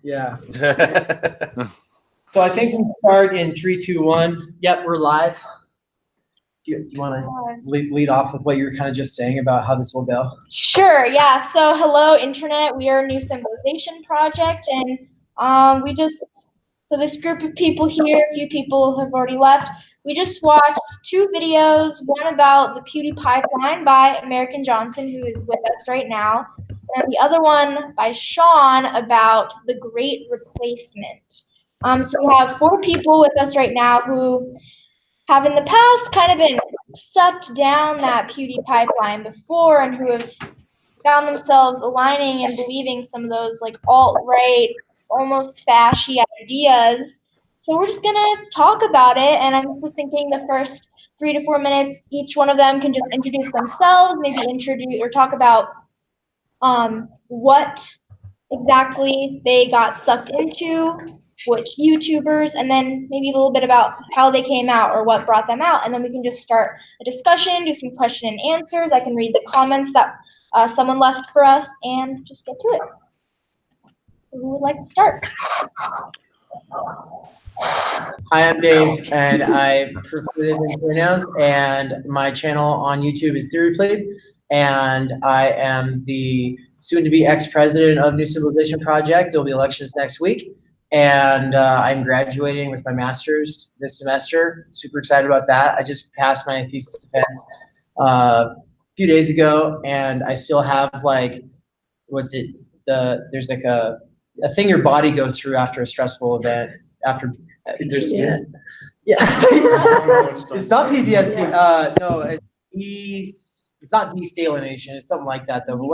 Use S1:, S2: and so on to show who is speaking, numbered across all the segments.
S1: Yeah. So I think we start in 3, 2, 1. Yep, we're live. Do you want to lead off with what you were kind of just saying about how this will go?
S2: Sure, yeah. So hello, Internet. We are a new symbolization project, and so this group of people here, a few people have already left. We just watched 2 videos, one about the Pewdiepipeline by American Johnson, who is with us right now, and the other one by Shaun about the Great Replacement. So we have 4 people with us right now who have in the past kind of been sucked down that Pewdiepipeline before and who have found themselves aligning and believing some of those like alt-right, almost fashy ideas. So we're just gonna talk about it, and I was thinking the first 3 to 4 minutes, each one of them can just introduce themselves, maybe introduce or talk about what exactly they got sucked into, which YouTubers, and then maybe a little bit about how they came out or what brought them out, and then we can just start a discussion, do some question and answers. I can read the comments that someone left for us and just get to it. Who would like to start?
S1: Hi, I'm Dave, and I prefer the pronouns, and my channel on YouTube is Theoryplate, and I am the soon-to-be ex-president of New Civilization Project. There'll be elections next week, and I'm graduating with my master's this semester. Super excited about that. I just passed my thesis defense a few days ago, and I still have like, there's like a thing your body goes through after a stressful event. After there's yeah. It's not PTSD. No, it's not destalination. It's something like that though. But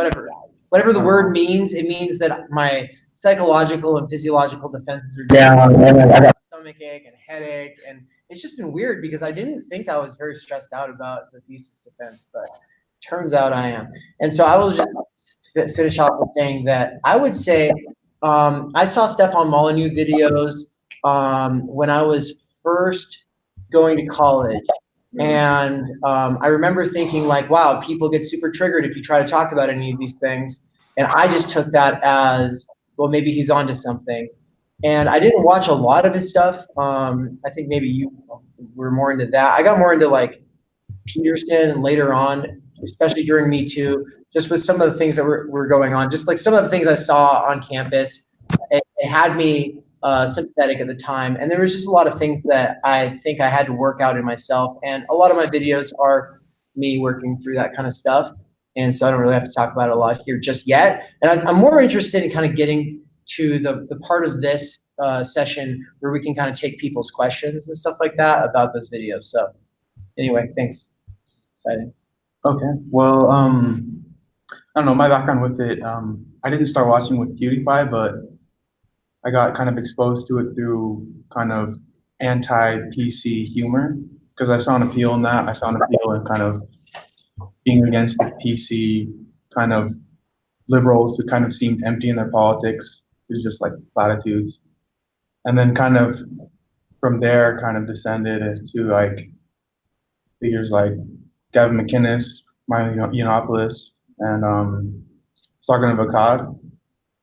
S1: whatever the word means, it means that my psychological and physiological defenses are down, and I got stomachache and headache, and it's just been weird because I didn't think I was very stressed out about the thesis defense, but turns out I am. And so I will just finish off with saying that I would say I saw Stefan Molyneux videos when I was first going to college. And I remember thinking like, wow, people get super triggered if you try to talk about any of these things. And I just took that as, well, maybe he's onto something. And I didn't watch a lot of his stuff. I think maybe you were more into that. I got more into like Peterson and later on, especially during Me Too, just with some of the things that were going on, just like some of the things I saw on campus. It had me sympathetic at the time, and there was just a lot of things that I think I had to work out in myself, and a lot of my videos are me working through that kind of stuff, and so I don't really have to talk about it a lot here just yet. And I'm more interested in kind of getting to the part of this session where we can kind of take people's questions and stuff like that about those videos. So anyway, thanks. It's exciting.
S3: Okay, well, I don't know, my background with it, I didn't start watching with PewDiePie, but I got kind of exposed to it through kind of anti-PC humor, because I saw an appeal in that. I saw an appeal in kind of being against the PC kind of liberals who kind of seemed empty in their politics. It was just like platitudes. And then kind of from there kind of descended into like figures like Gavin McInnes, Milo Yiannopoulos, and Sargon of Akkad.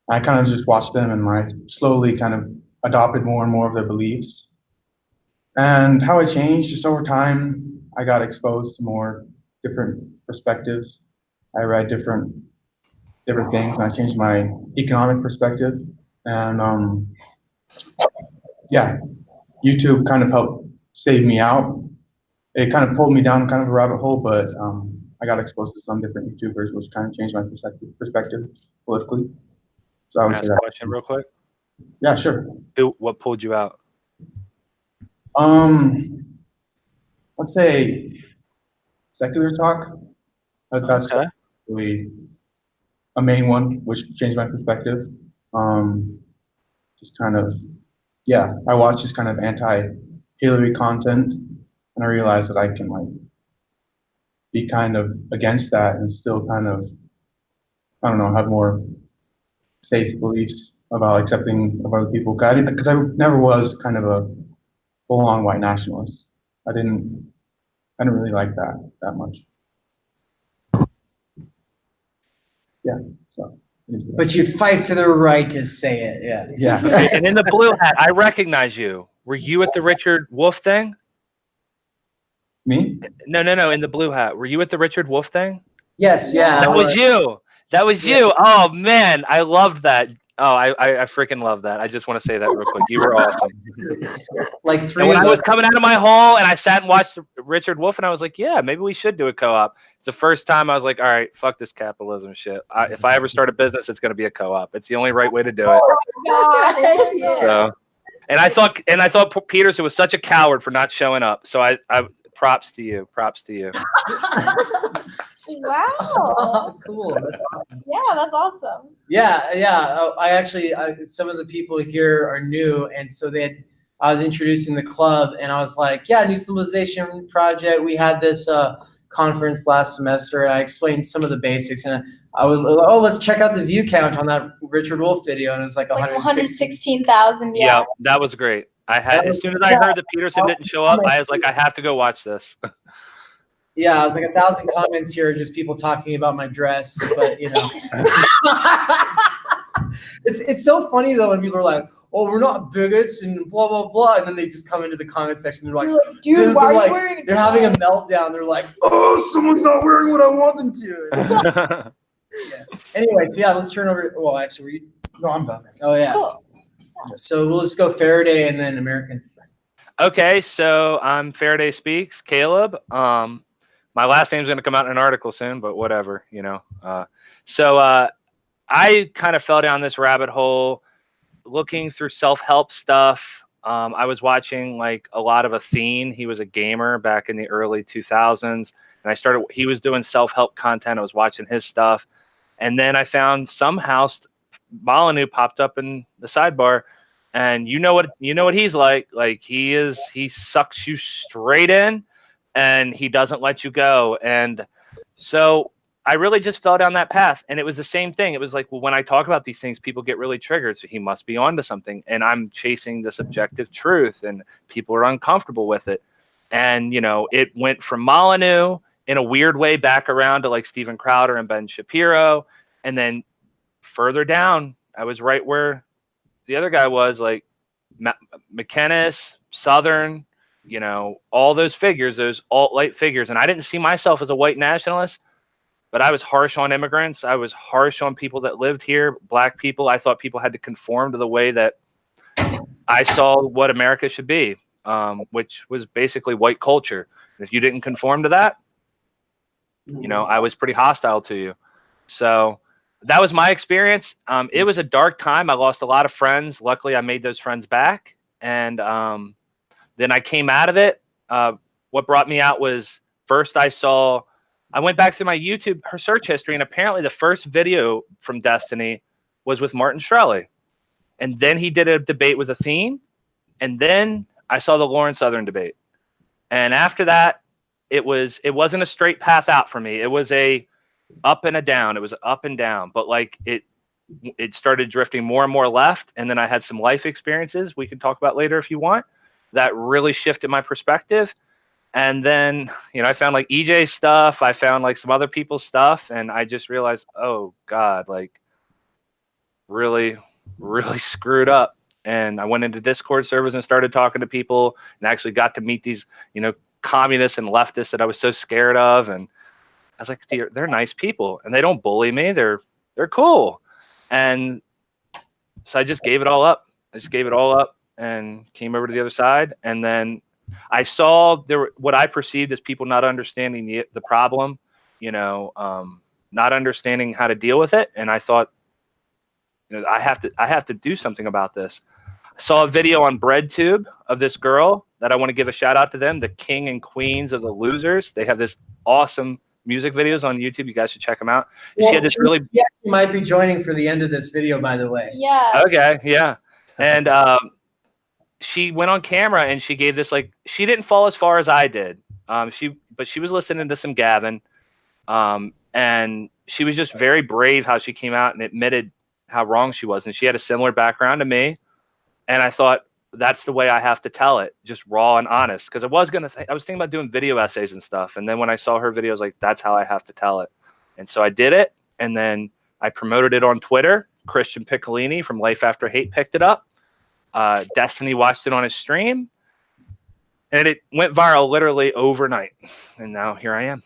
S3: I kind of just watched them and I slowly kind of adopted more and more of their beliefs. And how I changed just over time, I got exposed to more different perspectives. I read different things, and I changed my economic perspective. And yeah, YouTube kind of helped save me out. It kind of pulled me down kind of a rabbit hole, but I got exposed to some different YouTubers, which kind of changed my perspective politically. So I would say that.
S4: Question real quick.
S3: Yeah, sure.
S4: What pulled you out?
S3: Let's say secular talk. That's
S4: okay.
S3: really a main one, which changed my perspective. Just kind of, yeah, I watched this kind of anti-Hillary content, and I realized that I can like be kind of against that and still kind of, I don't know, have more safe beliefs about accepting of other people. Because I never was kind of a full-on white nationalist. I didn't really like that much. Yeah. So.
S1: But you'd fight for the right to say it. Yeah.
S3: Yeah.
S4: Okay, and in the blue hat, I recognize you. Were you at the Richard Wolf thing?
S3: Me?
S4: No. In the blue hat, were you at the Richard Wolf thing?
S1: Yes. Yeah.
S4: That was you. That was
S1: Yeah.
S4: you. Oh man, I loved that. Oh, I freaking love that. I just want to say that real quick. You were awesome.
S1: Like
S4: And
S1: three
S4: when
S1: of
S4: I
S1: us.
S4: was coming out of my hole and I sat and watched Richard Wolf, and I was like, yeah, maybe we should do a co-op. It's the first time I was like, all right, fuck this capitalism shit. If I ever start a business, it's going to be a co-op. It's the only right way to do it.
S2: God.
S1: Yeah.
S4: So, and I thought Peterson was such a coward for not showing up. So I props to you. Props to you.
S2: Wow.
S1: Cool. That's awesome.
S2: Yeah, that's awesome.
S1: Yeah, yeah. I actually, some of the people here are new, and so I was introducing the club, and I was like, "Yeah, New Civilization Project. We had this conference last semester, and I explained some of the basics, and I was like, oh, let's check out the view count on that Richard Wolf video, and it's like
S2: 116,000.
S4: Yeah, that was great. As soon as I heard that Peterson didn't show up, I was like, I have to go watch this.
S1: Yeah, I was like 1,000 comments here, just people talking about my dress, but you know, it's so funny though when people are like, "Oh, we're not bigots," and blah blah blah, and then they just come into the comment section. They're like,
S2: dude, why are you wearing a
S1: they're having a meltdown. They're like, "Oh, someone's not wearing what I want them to." Yeah. Anyways, yeah, let's turn over. Well, actually, were you?
S3: No, I'm done.
S1: Oh yeah.
S2: Cool.
S1: So we'll just go Faraday and then American.
S4: Okay, so I'm Faraday Speaks, Caleb. My last name's going to come out in an article soon, but whatever, you know. I kind of fell down this rabbit hole looking through self-help stuff. I was watching like a lot of Athene. He was a gamer back in the early 2000s, and he was doing self-help content. I was watching his stuff, and then I found somehow Molyneux popped up in the sidebar, and you know what he's like. Like he sucks you straight in, and he doesn't let you go. And so I really just fell down that path, and it was the same thing. It was like, well, when I talk about these things, people get really triggered, so he must be onto something, and I'm chasing this objective truth, and people are uncomfortable with it. And you know, it went from Molyneux in a weird way back around to like Steven Crowder and Ben Shapiro, and then further down, I was right where the other guy was, like McKennis, Southern, you know, all those figures, those alt-right figures. And I didn't see myself as a white nationalist, but I was harsh on immigrants. I was harsh on people that lived here, black people. I thought people had to conform to the way that I saw what America should be, which was basically white culture. And if you didn't conform to that, you know, I was pretty hostile to you. So that was my experience. It was a dark time. I lost a lot of friends. Luckily, I made those friends back. And then I came out of it. What brought me out was first I went back through my YouTube, her search history, and apparently the first video from Destiny was with Martin Shkreli. And then he did a debate with Athene. And then I saw the Lauren Southern debate. And after that, it wasn't a straight path out for me. It was a up and a down. It was up and down. But like it started drifting more and more left. And then I had some life experiences we can talk about later if you want, that really shifted my perspective. And then, you know, I found like EJ stuff. I found like some other people's stuff. And I just realized, oh God, like really, really screwed up. And I went into Discord servers and started talking to people and actually got to meet these, you know, communists and leftists that I was so scared of. And I was like, they're nice people and they don't bully me. They're cool. And so I just gave it all up. And came over to the other side. And then I saw what I perceived as people not understanding the problem, you know, not understanding how to deal with it. And I thought, you know, I have to do something about this. I saw a video on BreadTube of this girl that I want to give a shout out to them, the king and queens of the losers. They have this awesome music videos on YouTube. You guys should check them out.
S1: Well,
S4: she had this really.
S1: Yeah, she might be joining for the end of this video, by the way.
S2: Yeah.
S4: Okay. Yeah. And she went on camera and she gave this, like, she didn't fall as far as I did. But she was listening to some Gavin. And she was just very brave how she came out and admitted how wrong she was. And she had a similar background to me. And I thought, that's the way I have to tell it, just raw and honest. Because I was thinking about doing video essays and stuff. And then when I saw her videos, like, that's how I have to tell it. And so I did it. And then I promoted it on Twitter. Christian Piccolini from Life After Hate picked it up. Destiny watched it on his stream, and it went viral literally overnight. And now here I am.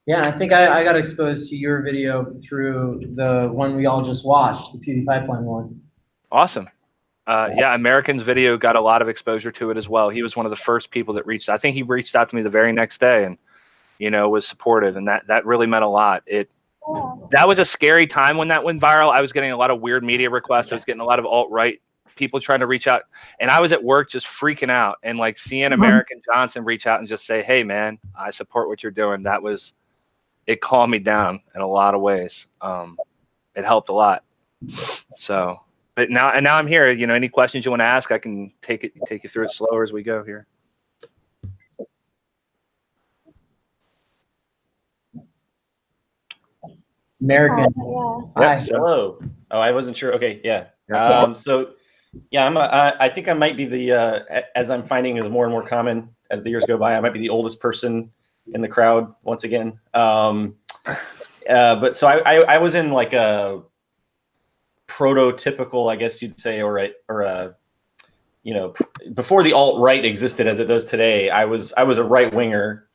S1: Yeah, and I think I got exposed to your video through the one we all just watched, the Pewdiepipeline one.
S4: Awesome. Yeah, American's video got a lot of exposure to it as well. He was one of the first people that reached. I think he reached out to me the very next day, and was supportive, and that really meant a lot. That was a scary time when that went viral. I was getting a lot of weird media requests. I was getting a lot of alt-right people trying to reach out, and I was at work just freaking out, and like seeing American Johnson reach out and just say, "Hey, man, I support what you're doing." It calmed me down in a lot of ways. It helped a lot. So, but now I'm here. Any questions you want to ask, I can take you through it slower as we go here.
S1: American.
S2: Yeah.
S1: Hi.
S5: Hello. Oh, I wasn't sure. Okay, yeah. So, yeah, I think I might be the as I'm finding is more and more common as the years go by. I might be the oldest person in the crowd once again. But so I was in like a prototypical, I guess you'd say, before the alt-right existed as it does today. I was a right winger.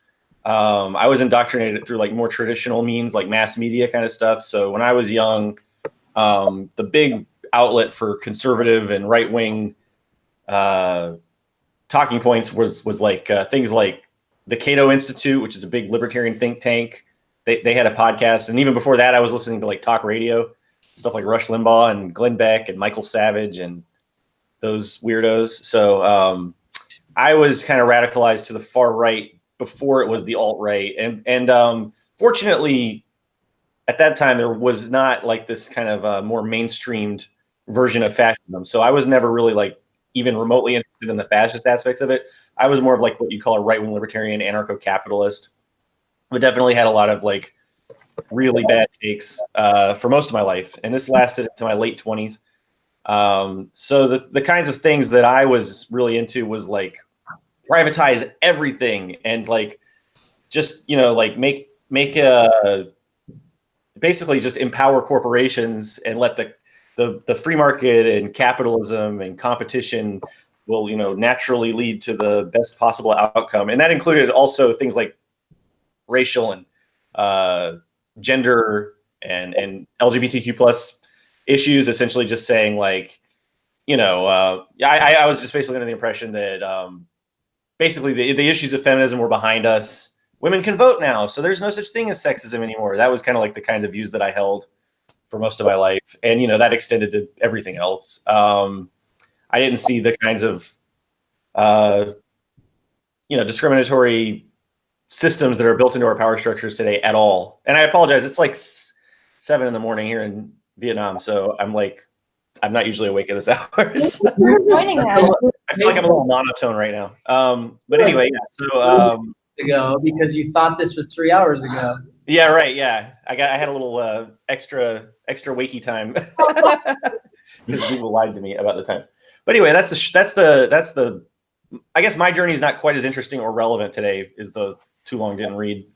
S5: I was indoctrinated through like more traditional means, like mass media kind of stuff. So when I was young, the big outlet for conservative and right wing talking points was like things like the Cato Institute, which is a big libertarian think tank. They had a podcast, and even before that, I was listening to like talk radio stuff like Rush Limbaugh and Glenn Beck and Michael Savage and those weirdos. So I was kind of radicalized to the far right before it was the alt-right. And fortunately, at that time, there was not like this kind of more mainstreamed version of fascism. So I was never really like even remotely interested in the fascist aspects of it. I was more of like what you call a right-wing libertarian, anarcho-capitalist, but definitely had a lot of like really bad takes for most of my life. And this lasted into my late 20s. So the kinds of things that I was really into was like privatize everything and like just like make basically just empower corporations and let the free market and capitalism and competition will naturally lead to the best possible outcome. And that included also things like racial and gender and LGBTQ plus issues, essentially just saying like I was just basically under the impression that basically the issues of feminism were behind us. Women can vote now, so there's no such thing as sexism anymore. That was kind of like the kinds of views that I held for most of my life. And, that extended to everything else. I didn't see the kinds of, discriminatory systems that are built into our power structures today at all. And I apologize. It's like 7 a.m. here in Vietnam. So I'm not usually awake at this hours. I feel like I'm a little monotone right now. But anyway, yeah. So
S1: ago because you thought this was 3 hours ago.
S5: Yeah, right. Yeah, I had a little extra wakey time because people lied to me about the time. But anyway, that's the. I guess my journey is not quite as interesting or relevant today as the too long didn't read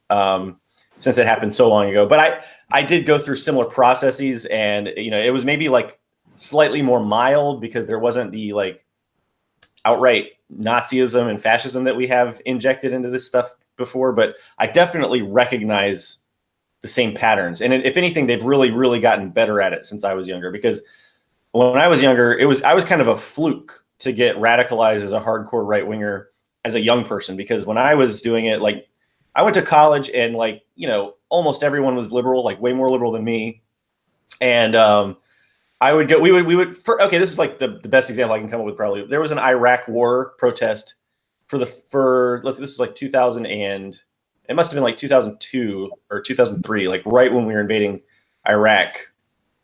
S5: since it happened so long ago. But I did go through similar processes, and it was maybe like slightly more mild because there wasn't the like outright Nazism and fascism that we have injected into this stuff before, but I definitely recognize the same patterns. And if anything, they've really, really gotten better at it since I was younger, because when I was younger, I was kind of a fluke to get radicalized as a hardcore right winger as a young person, because when I was doing it, like I went to college and like, almost everyone was liberal, like way more liberal than me. And I would go, okay, this is like the best example I can come up with probably. There was an Iraq war protest this was like 2000 and it must have been like 2002 or 2003, like right when we were invading Iraq,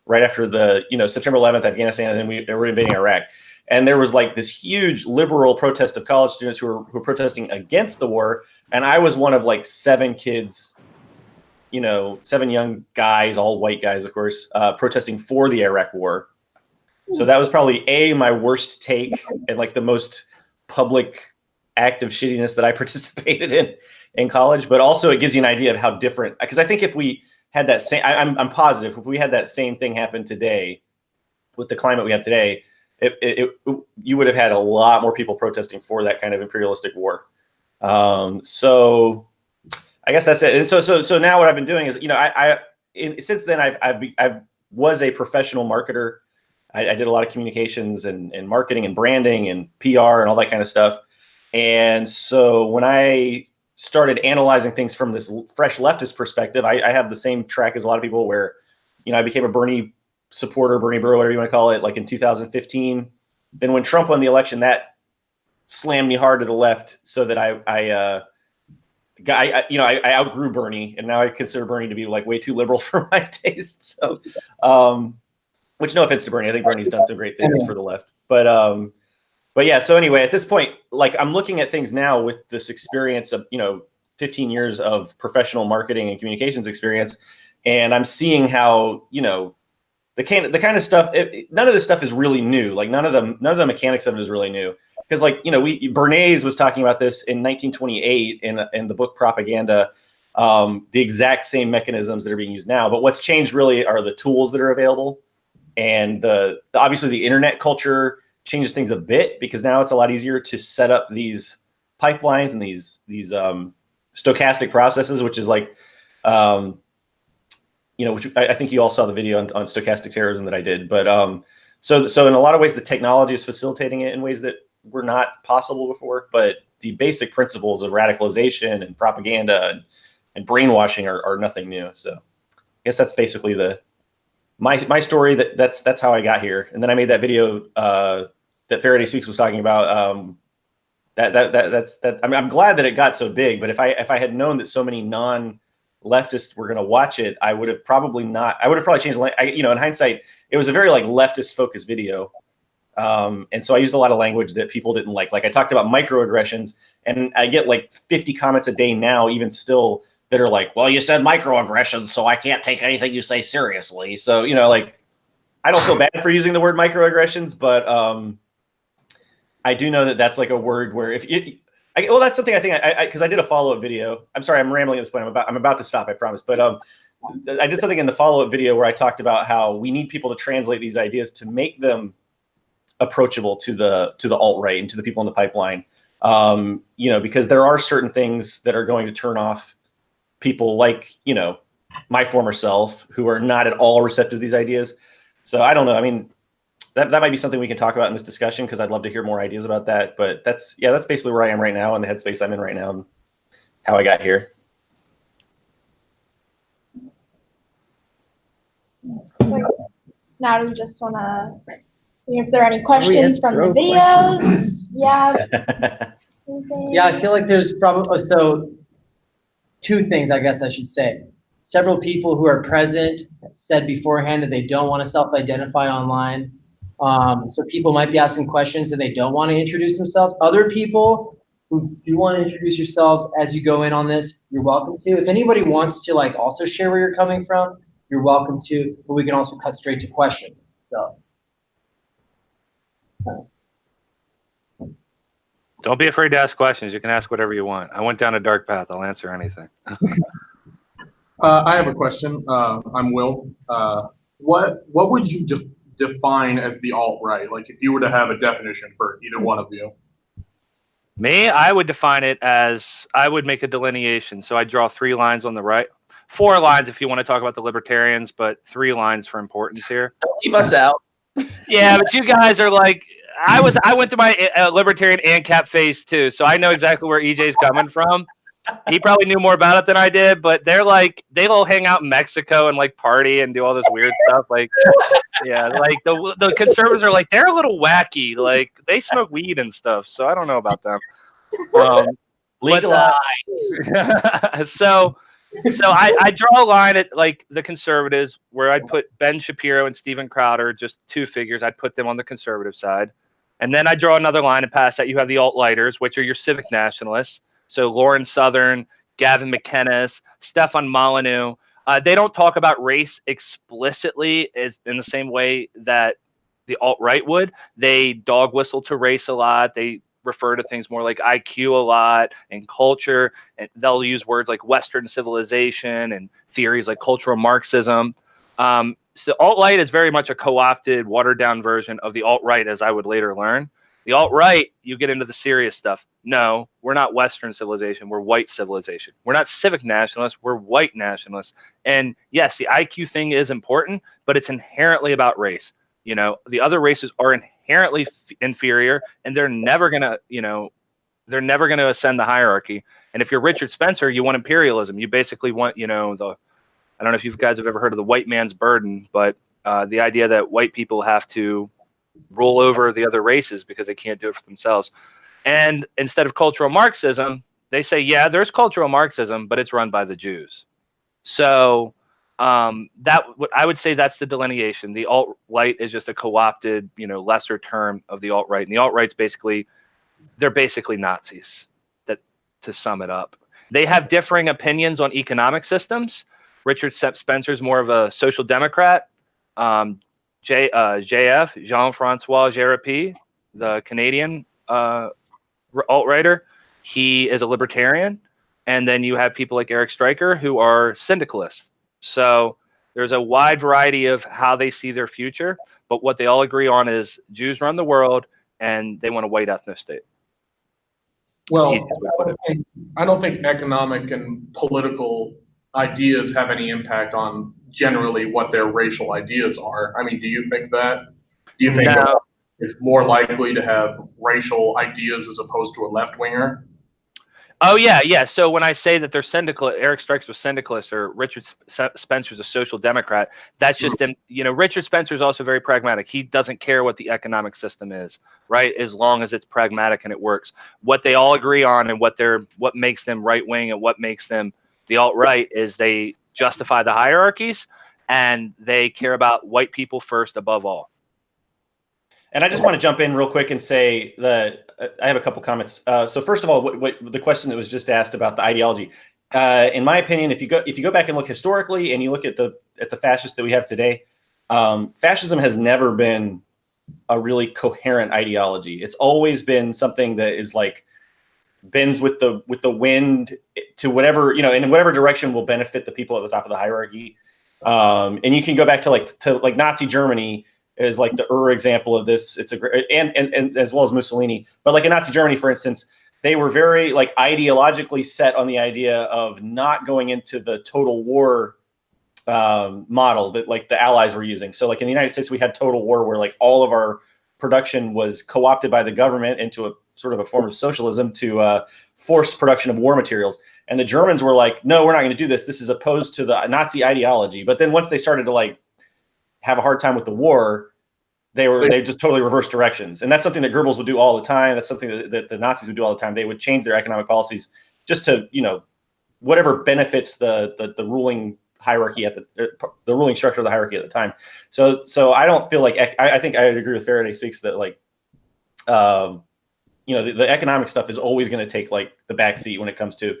S5: right after the, September 11th, Afghanistan, and then we were invading Iraq. And there was like this huge liberal protest of college students who were protesting against the war. And I was one of like 7 kids, 7 young guys, all white guys, of course, protesting for the Iraq war. So that was probably my worst take and like the most public act of shittiness that I participated in college, but also it gives you an idea of how different, because I think if we had that same, I'm positive if we had that same thing happen today with the climate we have today, you would have had a lot more people protesting for that kind of imperialistic war. So I guess that's it. And so now what I've been doing is, you know, since then I was a professional marketer. I did a lot of communications and marketing and branding and PR and all that kind of stuff. And so when I started analyzing things from this fresh leftist perspective, I have the same track as a lot of people where, you know, I became a Bernie supporter, Bernie bro, whatever you want to call it, like in 2015. Then when Trump won the election, that slammed me hard to the left, so that I outgrew Bernie, and now I consider Bernie to be like way too liberal for my taste. So, which, no offense to Bernie, I think Bernie's done some great things for the left, but yeah. So anyway, at this point, like, I'm looking at things now with this experience of, you know, 15 years of professional marketing and communications experience, and I'm seeing how, you know, the kind of stuff. None of this stuff is really new. Like none of the mechanics of it is really new. Because, like, you know, Bernays was talking about this in 1928 in the book Propaganda, the exact same mechanisms that are being used now. But what's changed really are the tools that are available, and obviously the internet culture changes things a bit, because now it's a lot easier to set up these pipelines and these stochastic processes, which is like, you know, which I think you all saw the video on stochastic terrorism that I did. But so in a lot of ways, the technology is facilitating it in ways that were not possible before. But the basic principles of radicalization and propaganda and brainwashing are nothing new. So I guess that's basically my story. That's how I got here. And then I made that video that Faraday Speaks was talking about. I'm glad that it got so big. But if I had known that so many non-leftists were going to watch it, I would have probably changed. You know, in hindsight, it was a very like leftist focused video. And so I used a lot of language that people didn't like. Like I talked about microaggressions, and I get like 50 comments a day now, even still, that are like, well, you said microaggressions, so I can't take anything you say seriously. So, you know, like, I don't feel bad for using the word microaggressions, but I do know that that's like a word where well, that's something I think because I did a follow-up video. I'm sorry, I'm rambling at this point. I'm about to stop, I promise. But I did something in the follow-up video where I talked about how we need people to translate these ideas to make them approachable to the alt-right and to the people in the pipeline. You know, because there are certain things that are going to turn off people like, you know, my former self, who are not at all receptive to these ideas. So I don't know. I mean, that might be something we can talk about in this discussion, because I'd love to hear more ideas about that. But that's basically where I am right now, and the headspace I'm in right now, and how I got here.
S2: Now do we just want to see if there are any questions from the videos? Yeah.
S1: Yeah, I feel like there's probably, so two things, I guess I should say. Several people who are present said beforehand that they don't want to self-identify online. So people might be asking questions and they don't want to introduce themselves. Other people who do want to introduce yourselves as you go in on this, you're welcome to. If anybody wants to like also share where you're coming from, you're welcome to, but we can also cut straight to questions. So.
S4: Don't be afraid to ask questions. You can ask whatever you want. I went down a dark path. I'll answer anything.
S6: I have a question. I'm Will. What would you define as the alt-right? Like, if you were to have a definition for either one of you.
S4: Me, I would define it as, I would make a delineation. So I draw 3 lines on the right, 4 lines if you want to talk about the libertarians, but 3 lines for importance here.
S5: Don't leave us out.
S4: Yeah, but you guys are like, I went through my libertarian ANCAP phase too, so I know exactly where EJ's coming from. He probably knew more about it than I did, but they're like, they'll hang out in Mexico and like party and do all this weird stuff. Like, yeah, like the conservatives are like, they're a little wacky. Like, they smoke weed and stuff, so I don't know about them.
S5: Legalize.
S4: So I draw a line at like the conservatives where I'd put Ben Shapiro and Steven Crowder, just 2 figures. I'd put them on the conservative side. And then I draw another line and past that you have the alt-lighters, which are your civic nationalists. So Lauren Southern, Gavin McInnes, Stefan Molyneux. They don't talk about race explicitly as in the same way that the alt-right would. They dog whistle to race a lot. They refer to things more like IQ a lot and culture, and they'll use words like Western civilization and theories like cultural Marxism. So alt-right is very much a co-opted, watered-down version of the alt-right, as I would later learn. The alt-right, you get into the serious stuff. No, we're not Western civilization. We're white civilization. We're not civic nationalists. We're white nationalists. And yes, the IQ thing is important, but it's inherently about race. You know, the other races are inherently inferior, and they're never gonna, they're never gonna ascend the hierarchy. And if you're Richard Spencer, you want imperialism. You basically want, I don't know if you guys have ever heard of the white man's burden, but the idea that white people have to rule over the other races because they can't do it for themselves. And instead of cultural Marxism, they say, yeah, there's cultural Marxism, but it's run by the Jews. So that I would say that's the delineation. The alt-right is just a co-opted, lesser term of the alt-right. And the alt-right's they're basically Nazis, to sum it up. They have differing opinions on economic systems. Richard Spencer's more of a social democrat. JF, Jean-Francois Jérapy, the Canadian alt-righter, he is a libertarian. And then you have people like Eric Stryker who are syndicalists. So there's a wide variety of how they see their future, but what they all agree on is Jews run the world and they want a white ethno state.
S6: Well, I don't think economic and political ideas have any impact on generally what their racial ideas are. I mean, do you think that? Do you think it's more likely to have racial ideas as opposed to a left-winger?
S4: Oh, yeah. So when I say that they're syndicalist, Eric Stryker's a syndicalist, or Richard Spencer's a social democrat, that's just them. Richard Spencer is also very pragmatic. He doesn't care what the economic system is, right? As long as it's pragmatic and it works. What they all agree on and what makes them right-wing and what makes them the alt-right is they justify the hierarchies and they care about white people first above all.
S5: And I just want to jump in real quick and say that I have a couple comments. So first of all, what the question that was just asked about the ideology, in my opinion, if you go back and look historically and you look at the fascists that we have today, fascism has never been a really coherent ideology. It's always been something that is like bends with the wind to whatever, in whatever direction will benefit the people at the top of the hierarchy. And you can go back to like Nazi Germany is like the example of this. It's a great, and as well as Mussolini, but like in Nazi Germany, for instance, they were very like ideologically set on the idea of not going into the total war model that like the Allies were using. So like in the United States, we had total war where like all of our production was co-opted by the government into a sort of a form of socialism to force production of war materials. And the Germans were like, no, we're not going to do this. This is opposed to the Nazi ideology. But then once they started to like have a hard time with the war, they just totally reversed directions. And that's something that Goebbels would do all the time. That's something that the Nazis would do all the time. They would change their economic policies just to, whatever benefits the ruling hierarchy the ruling structure of the hierarchy at the time. So I don't feel like, I think I agree with Faraday Speaks that like, the economic stuff is always going to take like the backseat when it comes to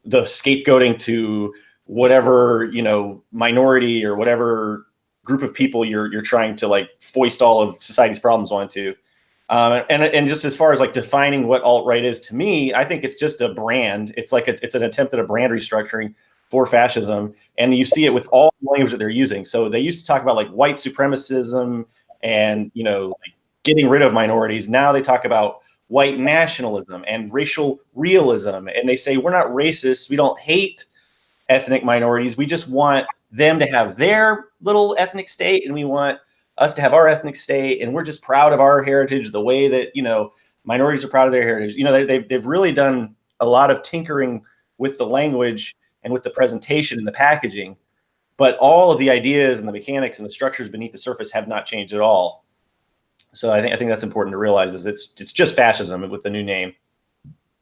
S5: the scapegoating to whatever, minority or whatever group of people you're trying to like foist all of society's problems onto. And just as far as like defining what alt-right is to me, I think it's just a brand. It's like it's an attempt at a brand restructuring for fascism. And you see it with all the language that they're using. So they used to talk about like white supremacism and, like getting rid of minorities. Now they talk about white nationalism and racial realism. And they say, we're not racist. We don't hate ethnic minorities. We just want them to have their little ethnic state, and we want us to have our ethnic state, and we're just proud of our heritage the way that minorities are proud of their heritage. They've really done a lot of tinkering with the language and with the presentation and the packaging, but all of the ideas and the mechanics and the structures beneath the surface have not changed at all. So I think that's important to realize is it's just fascism with the new name.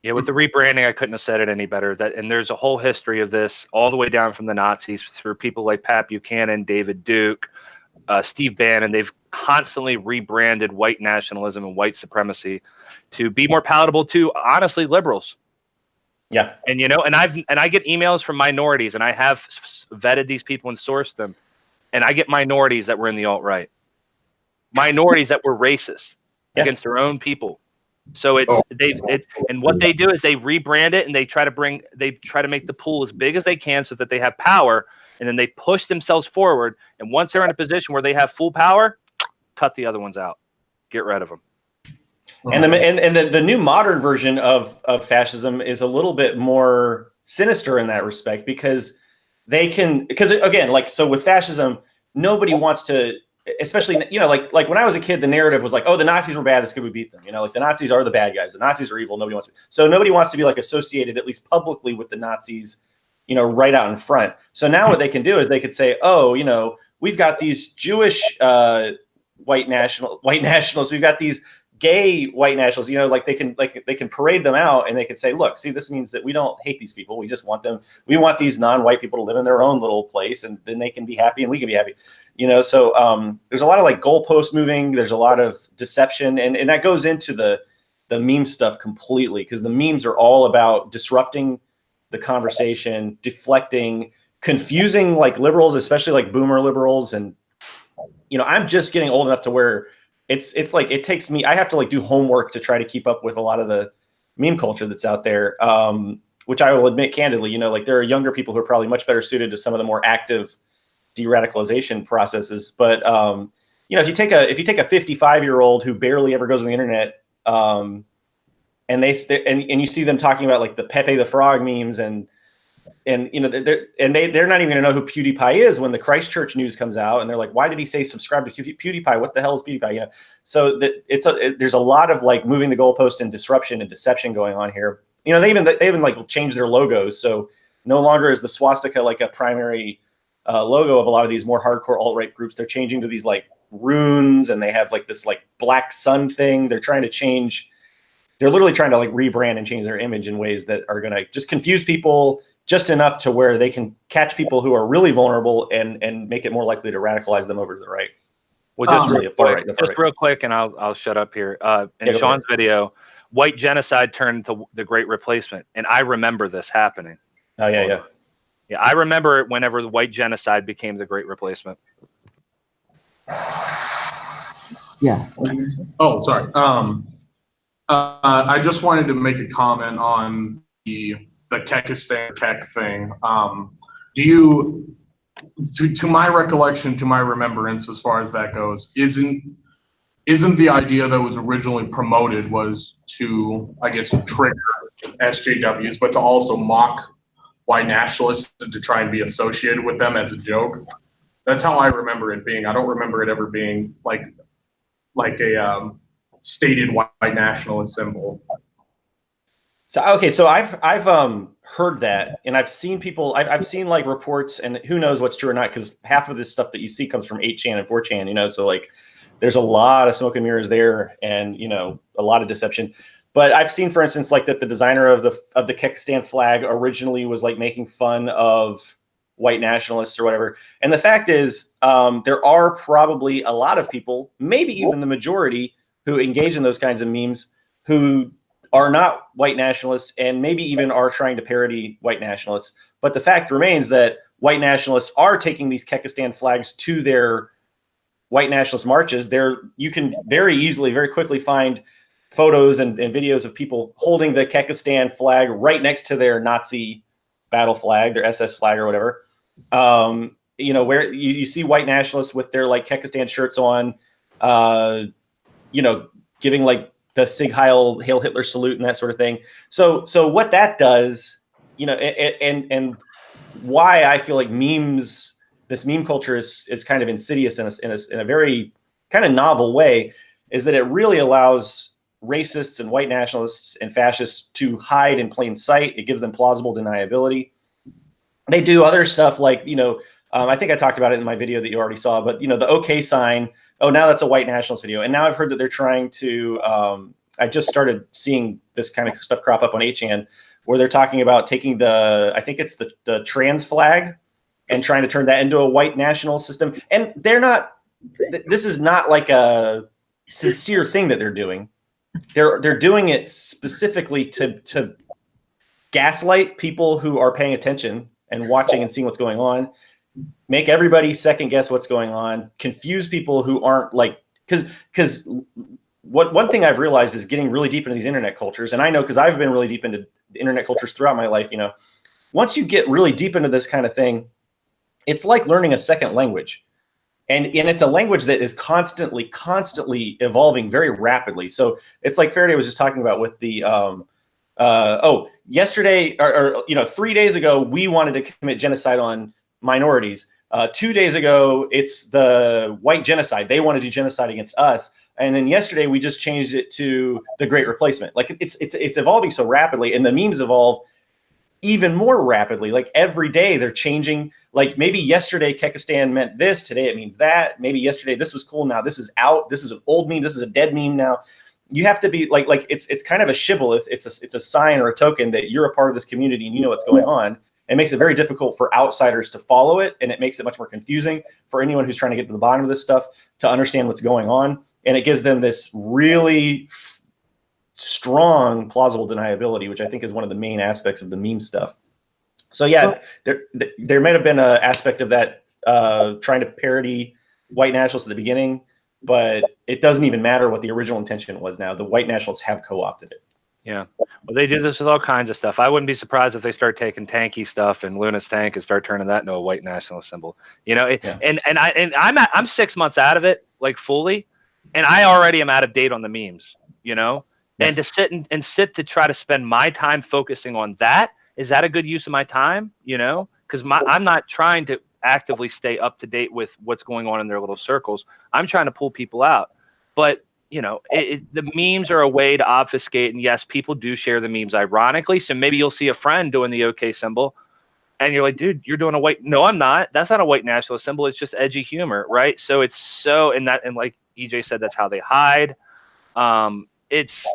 S4: Yeah, with the rebranding, I couldn't have said it any better. And there's a whole history of this, all the way down from the Nazis through people like Pat Buchanan, David Duke, Steve Bannon. They've constantly rebranded white nationalism and white supremacy to be more palatable to, honestly, liberals.
S5: Yeah,
S4: and I get emails from minorities, and I have vetted these people and sourced them, and I get minorities that were in the alt-right, minorities that were racist against their own people. So and what they do is they rebrand it and they try to make the pool as big as they can so that they have power, and then they push themselves forward. And once they're in a position where they have full power, cut the other ones out, get rid of them.
S5: And the new modern version of fascism is a little bit more sinister in that respect, because again, like, so with fascism, nobody wants to, especially, like when I was a kid, the narrative was like, oh, the Nazis were bad, it's good we beat them. Like the Nazis are the bad guys. The Nazis are evil. Nobody wants to be like associated, at least publicly, with the Nazis, right out in front. So now what they can do is they could say, oh, we've got these Jewish white nationalists. We've got these gay white nationals, like they can parade them out, and they can say, look, see, this means that we don't hate these people. We just want them. We want these non-white people to live in their own little place, and then they can be happy and we can be happy. So there's a lot of like goalpost moving. There's a lot of deception, and that goes into the meme stuff completely, because the memes are all about disrupting the conversation, deflecting, confusing like liberals, especially like boomer liberals. And I'm just getting old enough to where it's like it takes me, I have to like do homework to try to keep up with a lot of the meme culture that's out there, which I will admit candidly, like there are younger people who are probably much better suited to some of the more active de-radicalization processes. But if you take a 55-year-old who barely ever goes on the internet, and you see them talking about like the Pepe the Frog memes, and they're not even gonna know who PewDiePie is when the Christchurch news comes out, and they're like, why did he say subscribe to PewDiePie? What the hell is PewDiePie? So there's a lot of like moving the goalpost and disruption and deception going on here. They even like changed their logos, so no longer is the swastika like a primary logo of a lot of these more hardcore alt-right groups. They're changing to these like runes, and they have like this like black sun thing. They're literally trying to like rebrand and change their image in ways that are going to just confuse people just enough to where they can catch people who are really vulnerable and make it more likely to radicalize them over to the right.
S4: Well, just real quick, and I'll shut up here. In Shaun's video, white genocide turned into the Great Replacement, and I remember this happening.
S5: Oh yeah.
S4: Yeah, I remember it whenever the white genocide became the Great Replacement.
S1: Yeah.
S6: Oh, sorry. I just wanted to make a comment on the Kekistan Kek thing. Do you, to my recollection, to my remembrance, as far as that goes, isn't the idea that was originally promoted was to, I guess, trigger SJWs, but to also mock white nationalists and to try and be associated with them as a joke? That's how I remember it being. I don't remember it ever being like a stated white nationalist symbol.
S5: So okay, so I've heard that, and I've seen people. I've seen like reports, and who knows what's true or not, because half of this stuff that you see comes from 8chan and 4chan. So like there's a lot of smoke and mirrors there, and a lot of deception. But I've seen, for instance, like that the designer of the Kekistan flag originally was like making fun of white nationalists or whatever. And the fact is, there are probably a lot of people, maybe even the majority, who engage in those kinds of memes who are not white nationalists and maybe even are trying to parody white nationalists. But the fact remains that white nationalists are taking these Kekistan flags to their white nationalist marches. You can very easily, very quickly find photos and videos of people holding the Kekistan flag right next to their Nazi battle flag, their SS flag or whatever. Where you see white nationalists with their like Kekistan shirts on, giving like the Sieg Heil, Hail Hitler salute and that sort of thing. So what that does, and why I feel like memes, this meme culture is kind of insidious in a very kind of novel way, is that it really allows racists and white nationalists and fascists to hide in plain sight. It gives them plausible deniability. They do other stuff like, I think I talked about it in my video that you already saw, but the OK sign, oh, now that's a white nationalist video. And now I've heard that they're trying to, I just started seeing this kind of stuff crop up on 8chan, where they're talking about taking I think it's the trans flag and trying to turn that into a white national system. And this is not like a sincere thing that they're doing. They're doing it specifically to gaslight people who are paying attention and watching and seeing what's going on, make everybody second guess what's going on, confuse people who aren't like, because one thing I've realized is getting really deep into these internet cultures, and I know because I've been really deep into internet cultures throughout my life, once you get really deep into this kind of thing, it's like learning a second language. And it's a language that is constantly evolving very rapidly. So it's like Faraday was just talking about with the, yesterday or 3 days ago, we wanted to commit genocide on minorities. 2 days ago, it's the white genocide. They want to do genocide against us. And then yesterday, we just changed it to the Great Replacement. Like it's evolving so rapidly, and the memes evolve even more rapidly. Like every day they're changing. Like maybe yesterday Kekistan meant this, today it means that. Maybe yesterday this was cool, now this is out. This is an old meme, this is a dead meme now. You have to be like it's kind of a shibboleth. It's a sign or a token that you're a part of this community and you know what's going on. It makes it very difficult for outsiders to follow it, and it makes it much more confusing for anyone who's trying to get to the bottom of this stuff to understand what's going on. And it gives them this really strong plausible deniability, which I think is one of the main aspects of the meme stuff. So yeah, there might have been an aspect of that trying to parody white nationalists at the beginning, but it doesn't even matter what the original intention was now. The white nationalists have co-opted it.
S4: Yeah. Well, they do this with all kinds of stuff. I wouldn't be surprised if they start taking tanky stuff and Luna's tank and start turning that into a white nationalist symbol. I'm 6 months out of it, like fully, and I already am out of date on the memes, And to sit to try to spend my time focusing on that, is that a good use of my time? Because I'm not trying to actively stay up to date with what's going on in their little circles. I'm trying to pull people out. But the memes are a way to obfuscate. And yes, people do share the memes ironically. So maybe you'll see a friend doing the OK symbol and you're like, dude, you're doing a white. No, I'm not. That's not a white nationalist symbol. It's just edgy humor. Right. So it's and like EJ said, that's how they hide. It's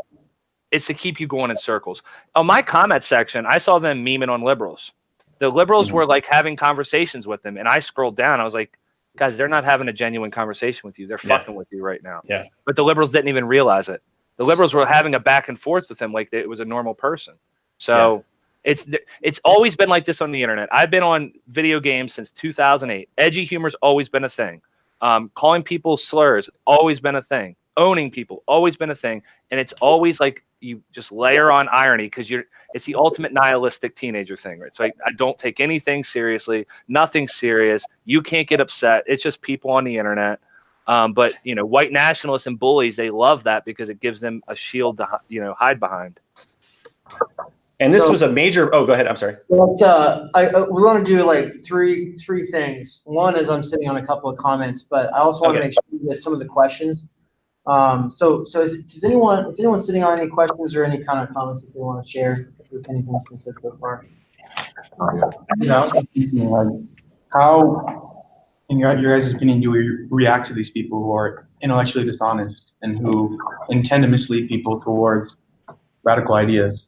S4: to keep you going in circles. On my comment section, I saw them memeing on liberals. The liberals were like having conversations with them. And I scrolled down. I was like, guys, they're not having a genuine conversation with you. They're fucking with you right now.
S5: Yeah.
S4: But the liberals didn't even realize it. The liberals were having a back and forth with him like it was a normal person. So it's always been like this on the internet. I've been on video games since 2008. Edgy humor's always been a thing. Calling people slurs, always been a thing. Owning people, always been a thing. And it's always like you just layer on irony because it's the ultimate nihilistic teenager thing, right? So I don't take anything seriously, nothing serious. You can't get upset. It's just people on the internet. But white nationalists and bullies, they love that because it gives them a shield to hide behind.
S5: And this was a major. Oh, go ahead. I'm sorry.
S1: We want to do like three things. One is I'm sitting on a couple of comments, but I also want to make sure we get some of the questions. So is anyone sitting on any questions or any kind of comments that they want to share with anything that's been said so far?
S3: How, in your guys' opinion, do we react to these people who are intellectually dishonest and who intend to mislead people towards radical ideas?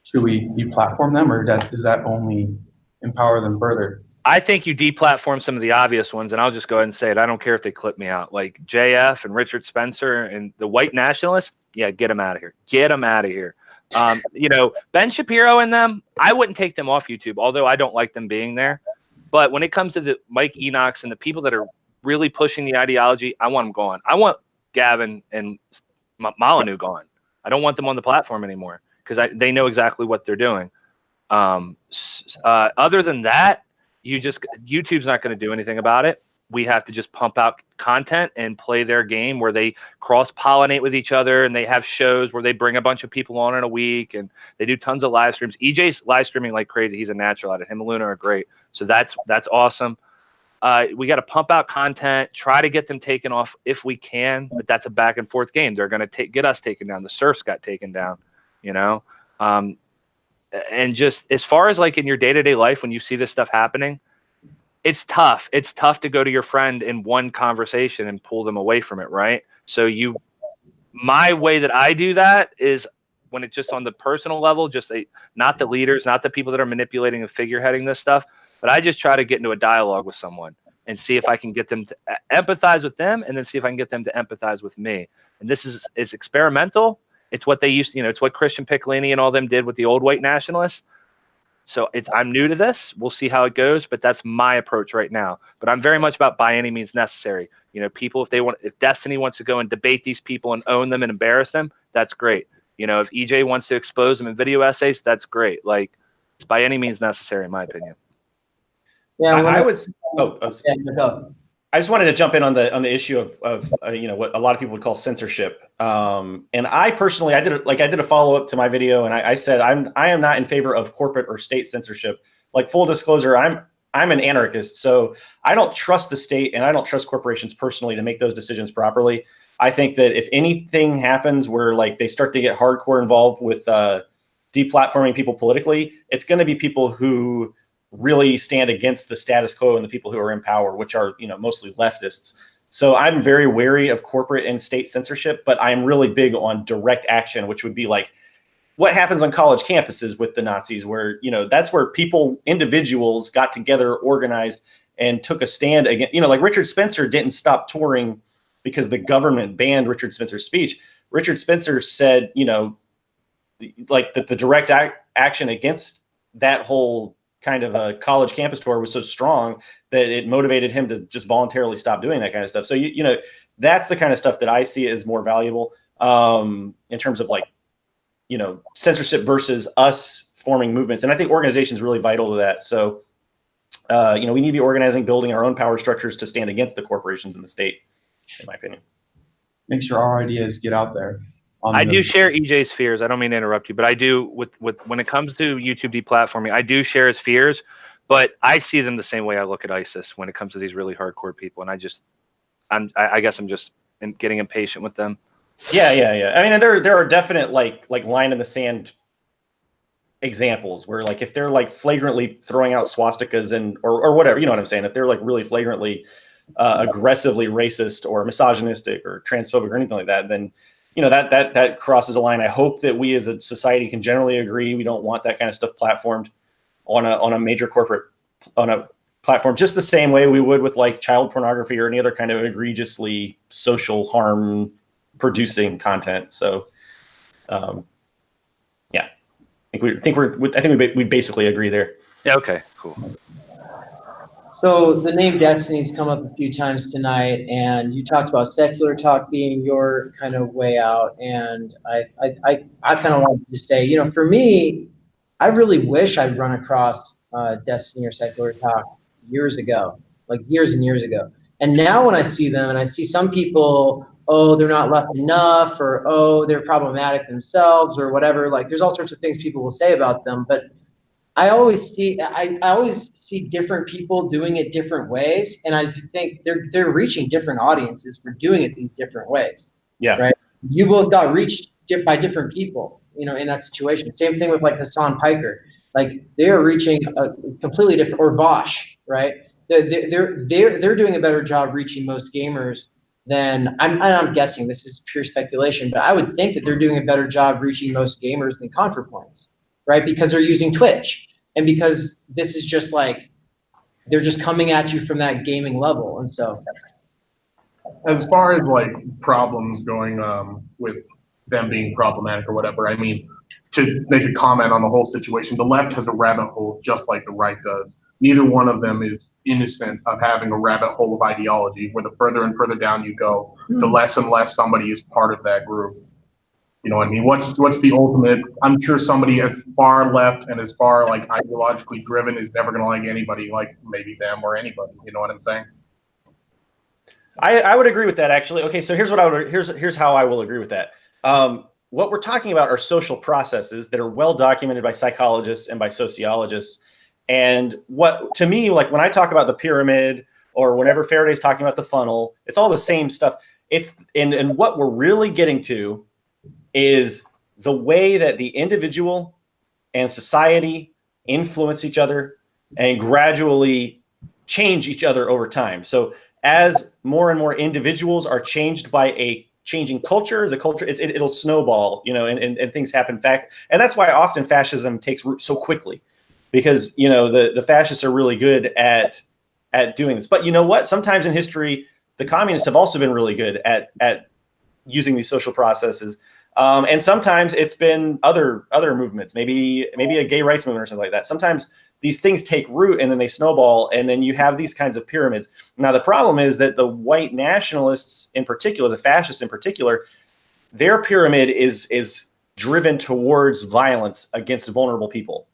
S3: Should we deplatform them, or does that only empower them further?
S4: I think you deplatform some of the obvious ones, and I'll just go ahead and say it. I don't care if they clip me out. Like JF and Richard Spencer and the white nationalists, yeah, get them out of here. Get them out of here. Ben Shapiro and them, I wouldn't take them off YouTube, although I don't like them being there. But when it comes to the Mike Enochs and the people that are really pushing the ideology, I want them gone. I want Gavin and Molyneux gone. I don't want them on the platform anymore because they know exactly what they're doing. Other than that, YouTube's not going to do anything about it. We have to just pump out content and play their game where they cross-pollinate with each other, and they have shows where they bring a bunch of people on in a week, and they do tons of live streams. EJ's live streaming like crazy. He's a natural at it. Him and Luna are great. So that's awesome. We got to pump out content, try to get them taken off if we can, but that's a back and forth game. They're going to get us taken down. The Surfs got taken down, and just as far as like in your day-to-day life, when you see this stuff happening, it's tough. It's tough to go to your friend in one conversation and pull them away from it, right? So my way that I do that is when it's just on the personal level, not the leaders, not the people that are manipulating and figureheading this stuff, but I just try to get into a dialogue with someone and see if I can get them to empathize with them, and then see if I can get them to empathize with me. And this is experimental. It's what they used to, it's what Christian Piccolini and all them did with the old white nationalists. So I'm new to this. We'll see how it goes, but that's my approach right now. But I'm very much about by any means necessary. You know, people, if Destiny wants to go and debate these people and own them and embarrass them, that's great. You know, if EJ wants to expose them in video essays, that's great. Like, it's by any means necessary, in my opinion.
S1: Yeah,
S5: I would. I just wanted to jump in on the issue of you know, what a lot of people would call censorship. And I personally, I did a follow up to my video, and I said I am not in favor of corporate or state censorship. Like, full disclosure, I'm an anarchist, so I don't trust the state and I don't trust corporations personally to make those decisions properly. I think that if anything happens where like they start to get hardcore involved with deplatforming people politically, it's going to be people who really stand against the status quo and the people who are in power, which are, you know, mostly leftists. So I'm very wary of corporate and state censorship, but I'm really big on direct action, which would be like what happens on college campuses with the Nazis, where, you know, that's where individuals got together, organized, and took a stand against, you know, like Richard Spencer didn't stop touring because the government banned Richard Spencer's speech. Richard Spencer said, you know, like that the direct action against that whole kind of a college campus tour was so strong that it motivated him to just voluntarily stop doing that kind of stuff. So, you know, that's the kind of stuff that I see as more valuable in terms of, like, you know, censorship versus us forming movements. And I think organization is really vital to that. So, you know, we need to be organizing, building our own power structures to stand against the corporations and the state, in my opinion.
S3: Make sure our ideas get out there.
S4: I do share EJ's fears. I don't mean to interrupt you, but I do with when it comes to YouTube deplatforming, I do share his fears, but I see them the same way I look at ISIS when it comes to these really hardcore people. And I guess I'm just getting impatient with them.
S5: Yeah. I mean, there are definite like line in the sand examples where, like, if they're like flagrantly throwing out swastikas and or whatever, you know what I'm saying? If they're like really flagrantly aggressively racist or misogynistic or transphobic or anything like that, then, you know, that crosses a line. I hope that we as a society can generally agree we don't want that kind of stuff platformed on a major corporate, on a platform, just the same way we would with like child pornography or any other kind of egregiously social harm producing content. So, yeah, I think we basically agree there.
S4: Yeah. Okay. Cool.
S1: So the name Destiny's come up a few times tonight, and you talked about secular talk being your kind of way out. And I kind of wanted to say, you know, for me, I really wish I'd run across Destiny or secular talk years ago, like years and years ago. And now when I see them and I see some people, oh, they're not left enough, or oh, they're problematic themselves, or whatever. Like, there's all sorts of things people will say about them, but I always see different people doing it different ways, and I think they're reaching different audiences for doing it these different ways.
S5: Yeah.
S1: Right. You both got reached by different people, you know, in that situation. Same thing with like Hassan Piker. Like, they are reaching a completely different, or Bosch, right? They're doing a better job reaching most gamers than I'm guessing. This is pure speculation, but I would think that they're doing a better job reaching most gamers than ContraPoints. Right, because they're using Twitch, and because this is just like they're just coming at you from that gaming level. And so,
S6: as far as like problems going with them being problematic or whatever, I mean, to make a comment on the whole situation, the left has a rabbit hole just like the right does. Neither one of them is innocent of having a rabbit hole of ideology, where the further and further down you go, the less and less somebody is part of that group. You know what I mean? What's the ultimate? I'm sure somebody as far left and as far like ideologically driven is never going to like anybody like maybe them or anybody. You know what I'm saying?
S5: I would agree with that, actually. Okay, so here's how I will agree with that. What we're talking about are social processes that are well documented by psychologists and by sociologists. And what, to me, like when I talk about the pyramid or whenever Faraday's talking about the funnel, it's all the same stuff. It's and what we're really getting to is the way that the individual and society influence each other and gradually change each other over time. So as more and more individuals are changed by a changing culture, the culture, it'll snowball, you know, and things happen back. And that's why often fascism takes root so quickly, because, you know, the fascists are really good at doing this. But you know what? Sometimes in history, the communists have also been really good at using these social processes. And sometimes it's been other movements, maybe a gay rights movement or something like that. Sometimes these things take root and then they snowball, and then you have these kinds of pyramids. Now, the problem is that the white nationalists in particular, the fascists in particular, their pyramid is driven towards violence against vulnerable people.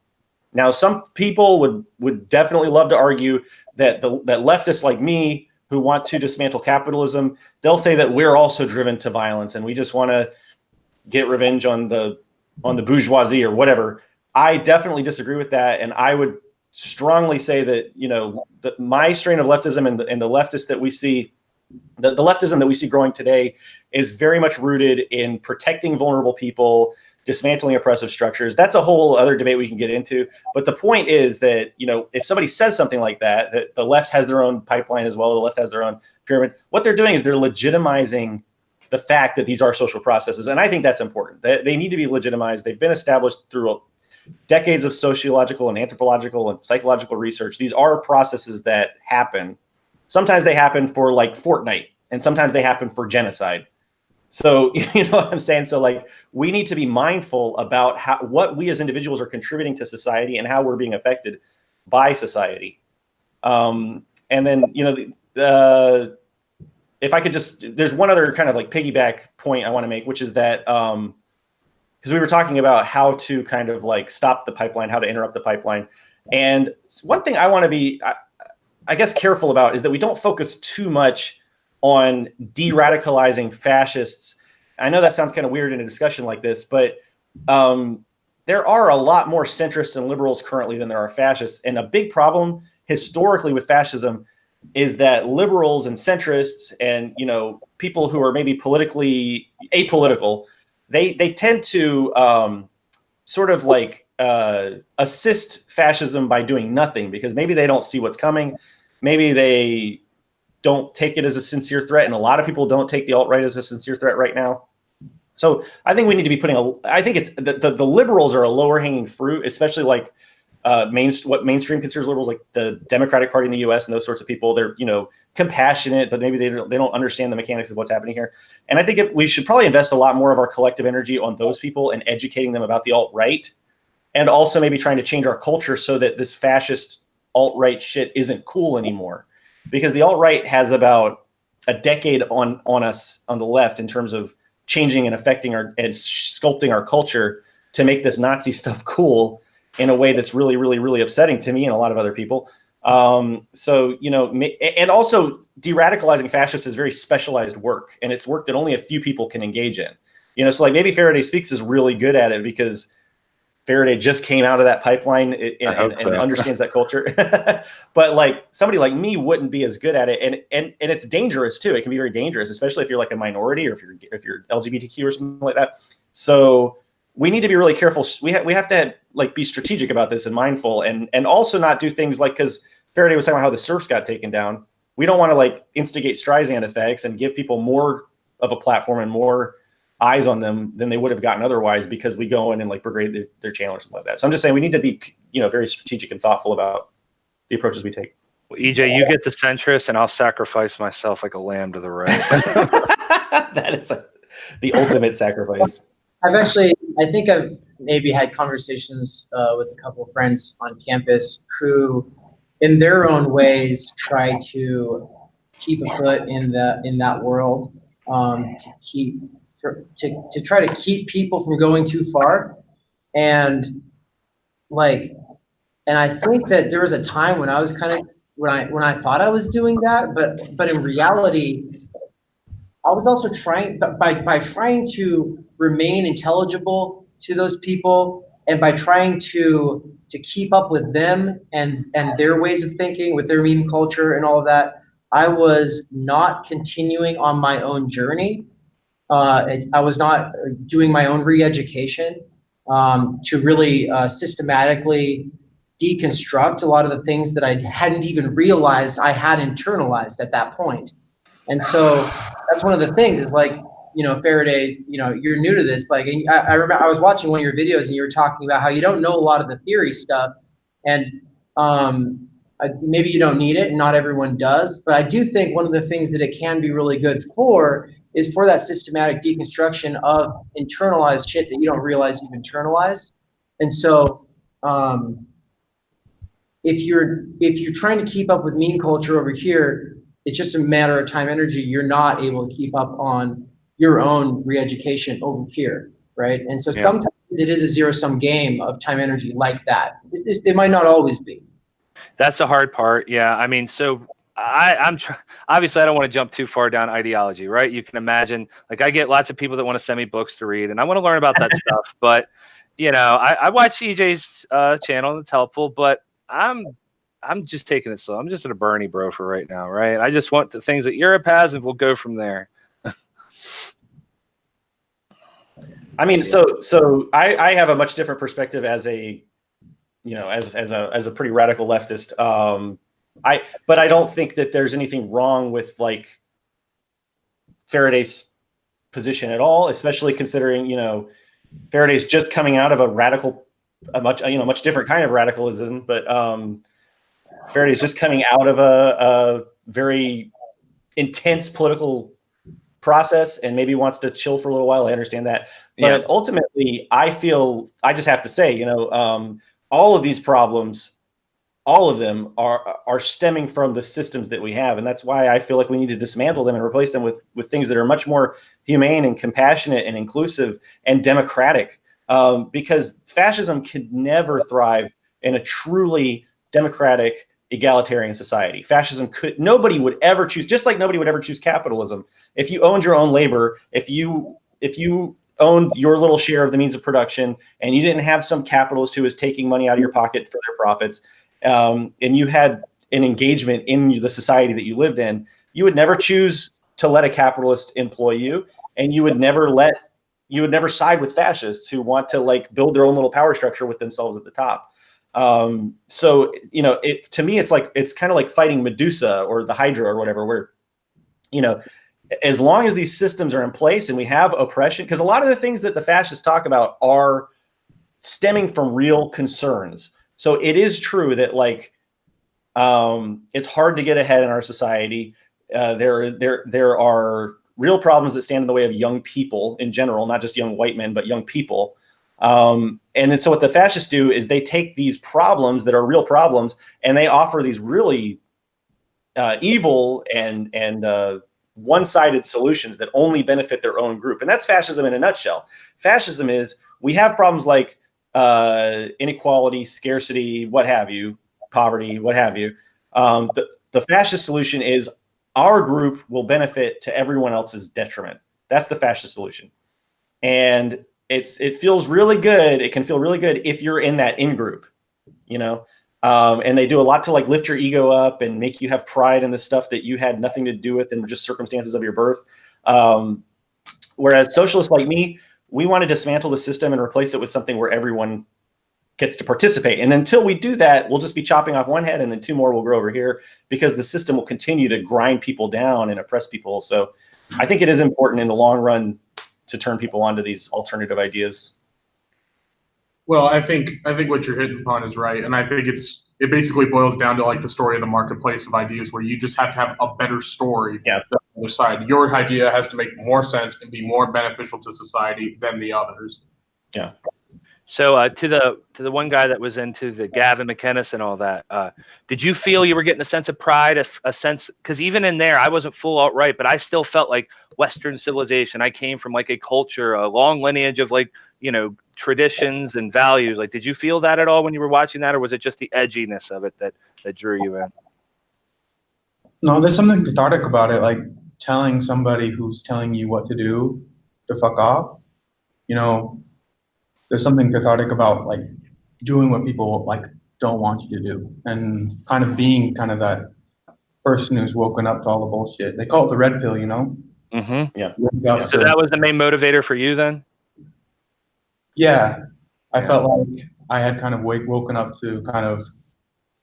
S5: Now, some people would definitely love to argue that that leftists like me who want to dismantle capitalism, they'll say that we're also driven to violence and we just want to get revenge on the bourgeoisie or whatever. I definitely disagree with that, and I would strongly say that, you know, my strain of leftism and the leftist that we see, the leftism that we see growing today is very much rooted in protecting vulnerable people, dismantling oppressive structures. That's a whole other debate we can get into. But the point is that, you know, if somebody says something like that, that the left has their own pipeline as well, the left has their own pyramid, what they're doing is they're legitimizing the fact that these are social processes. And I think that's important. They need to be legitimized. They've been established through decades of sociological and anthropological and psychological research. These are processes that happen. Sometimes they happen for like Fortnite, and sometimes they happen for genocide. So, you know what I'm saying? So like, we need to be mindful about what we as individuals are contributing to society and how we're being affected by society. And then, you know, if I could just, there's one other kind of like piggyback point I want to make, which is that, because we were talking about how to kind of like stop the pipeline, how to interrupt the pipeline. And one thing I want to be, I guess, careful about is that we don't focus too much on de-radicalizing fascists. I know that sounds kind of weird in a discussion like this, but there are a lot more centrists and liberals currently than there are fascists. And a big problem historically with fascism is that liberals and centrists and, you know, people who are maybe politically apolitical, they tend to sort of like assist fascism by doing nothing, because maybe they don't see what's coming. Maybe they don't take it as a sincere threat. And a lot of people don't take the alt-right as a sincere threat right now. So I think we need to be putting I think it's the liberals are a lower hanging fruit, especially like what mainstream considers liberals, like the Democratic Party in the US and those sorts of people. They're, you know, compassionate, but maybe they don't understand the mechanics of what's happening here. And I think we should probably invest a lot more of our collective energy on those people and educating them about the alt-right, and also maybe trying to change our culture so that this fascist alt-right shit isn't cool anymore. Because the alt-right has about a decade on us on the left in terms of changing and affecting and sculpting our culture to make this Nazi stuff cool in a way that's really, really, really upsetting to me and a lot of other people. So, you know, and also de-radicalizing fascists is very specialized work, and it's work that only a few people can engage in. You know, so like maybe Faraday Speaks is really good at it because Faraday just came out of that pipeline and understands that culture. But like somebody like me wouldn't be as good at it. And it's dangerous too. It can be very dangerous, especially if you're like a minority or if you're LGBTQ or something like that. So we need to be really careful. We have to like be strategic about this and mindful, and also not do things like, because Faraday was talking about how the surfs got taken down. We don't want to like instigate Streisand effects and give people more of a platform and more eyes on them than they would have gotten otherwise, because we go in and like degrade their channel or something like that. So I'm just saying we need to be, you know, very strategic and thoughtful about the approaches we take.
S4: Well, EJ, you get the centrist, and I'll sacrifice myself like a lamb to the right.
S5: That is the ultimate sacrifice.
S1: I think I've maybe had conversations with a couple of friends on campus who, in their own ways, try to keep a foot in that world, to try to keep people from going too far. And I think that there was a time when I was kind of, when I thought I was doing that, but in reality, I was also trying, by trying to remain intelligible to those people, and by trying to keep up with them and their ways of thinking, with their meme culture and all of that, I was not continuing on my own journey. I was not doing my own re-education to really systematically deconstruct a lot of the things that I hadn't even realized I had internalized at that point. And so that's one of the things is like, you know, Faraday, you know, you're new to this. Like, I remember I was watching one of your videos and you were talking about how you don't know a lot of the theory stuff, and maybe you don't need it, and not everyone does. But I do think one of the things that it can be really good for is for that systematic deconstruction of internalized shit that you don't realize you've internalized. And so if you're trying to keep up with meme culture over here, it's just a matter of time, energy. You're not able to keep up on your own re-education over here, right? And so sometimes it is a zero-sum game of time, energy like that. It might not always be.
S4: That's the hard part. Yeah. I mean, so obviously I don't want to jump too far down ideology, right? You can imagine, like, I get lots of people that want to send me books to read, and I want to learn about that stuff. But, you know, I watch EJ's channel, and it's helpful, but I'm just taking it slow. I'm just a Bernie bro for right now, right? I just want the things that Europe has, and we'll go from there.
S5: I mean, so I have a much different perspective as a, you know, as a pretty radical leftist. But I don't think that there's anything wrong with like Faraday's position at all, especially considering, you know, Faraday's just coming out of a much different kind of radicalism, but Faraday's just coming out of a very intense political process and maybe wants to chill for a little while. I understand that. But ultimately, I just have to say, you know, all of these problems, all of them are stemming from the systems that we have. And that's why I feel like we need to dismantle them and replace them with things that are much more humane and compassionate and inclusive and democratic. Because fascism could never thrive in a truly democratic, egalitarian society. Nobody would ever choose, just like nobody would ever choose capitalism. If you owned your own labor, if you owned your little share of the means of production, and you didn't have some capitalist who was taking money out of your pocket for their profits, and you had an engagement in the society that you lived in, you would never choose to let a capitalist employ you, and you would never side with fascists who want to like build their own little power structure with themselves at the top. So, you know, to me, it's kind of like fighting Medusa or the Hydra or whatever, where, you know, as long as these systems are in place and we have oppression, because a lot of the things that the fascists talk about are stemming from real concerns. So it is true that like, it's hard to get ahead in our society. There are real problems that stand in the way of young people in general, not just young white men, but young people. And then so what the fascists do is they take these problems that are real problems and they offer these really evil and one-sided solutions that only benefit their own group. And that's fascism in a nutshell. Fascism is, we have problems like inequality, scarcity, what have you, poverty, what have you. The fascist solution is our group will benefit to everyone else's detriment. That's the fascist solution. And it feels really good. It can feel really good if you're in that in-group, you know? And they do a lot to like lift your ego up and make you have pride in the stuff that you had nothing to do with and just circumstances of your birth. Whereas socialists like me, we want to dismantle the system and replace it with something where everyone gets to participate. And until we do that, we'll just be chopping off one head and then two more will grow over here because the system will continue to grind people down and oppress people. So I think it is important in the long run to turn people onto these alternative ideas.
S6: Well, I think what you're hitting upon is right, and I think it basically boils down to like the story of the marketplace of ideas, where you just have to have a better story than the other side. Your idea has to make more sense and be more beneficial to society than the others.
S5: Yeah.
S4: So to the one guy that was into the Gavin McInnes and all that, did you feel you were getting a sense of pride, a sense, because even in there, I wasn't full alt-right, but I still felt like Western civilization. I came from like a culture, a long lineage of like, you know, traditions and values. Like, did you feel that at all when you were watching that, or was it just the edginess of it that drew you in?
S3: No, there's something cathartic about it, like telling somebody who's telling you what to do to fuck off. You know, there's something cathartic about like doing what people like don't want you to do, and kind of being kind of that person who's woken up to all the bullshit. They call it the red pill, you know?
S4: Mm-hmm.
S5: Yeah.
S4: So that was the main motivator for you then?
S3: Yeah. I felt like I had kind of woken up to kind of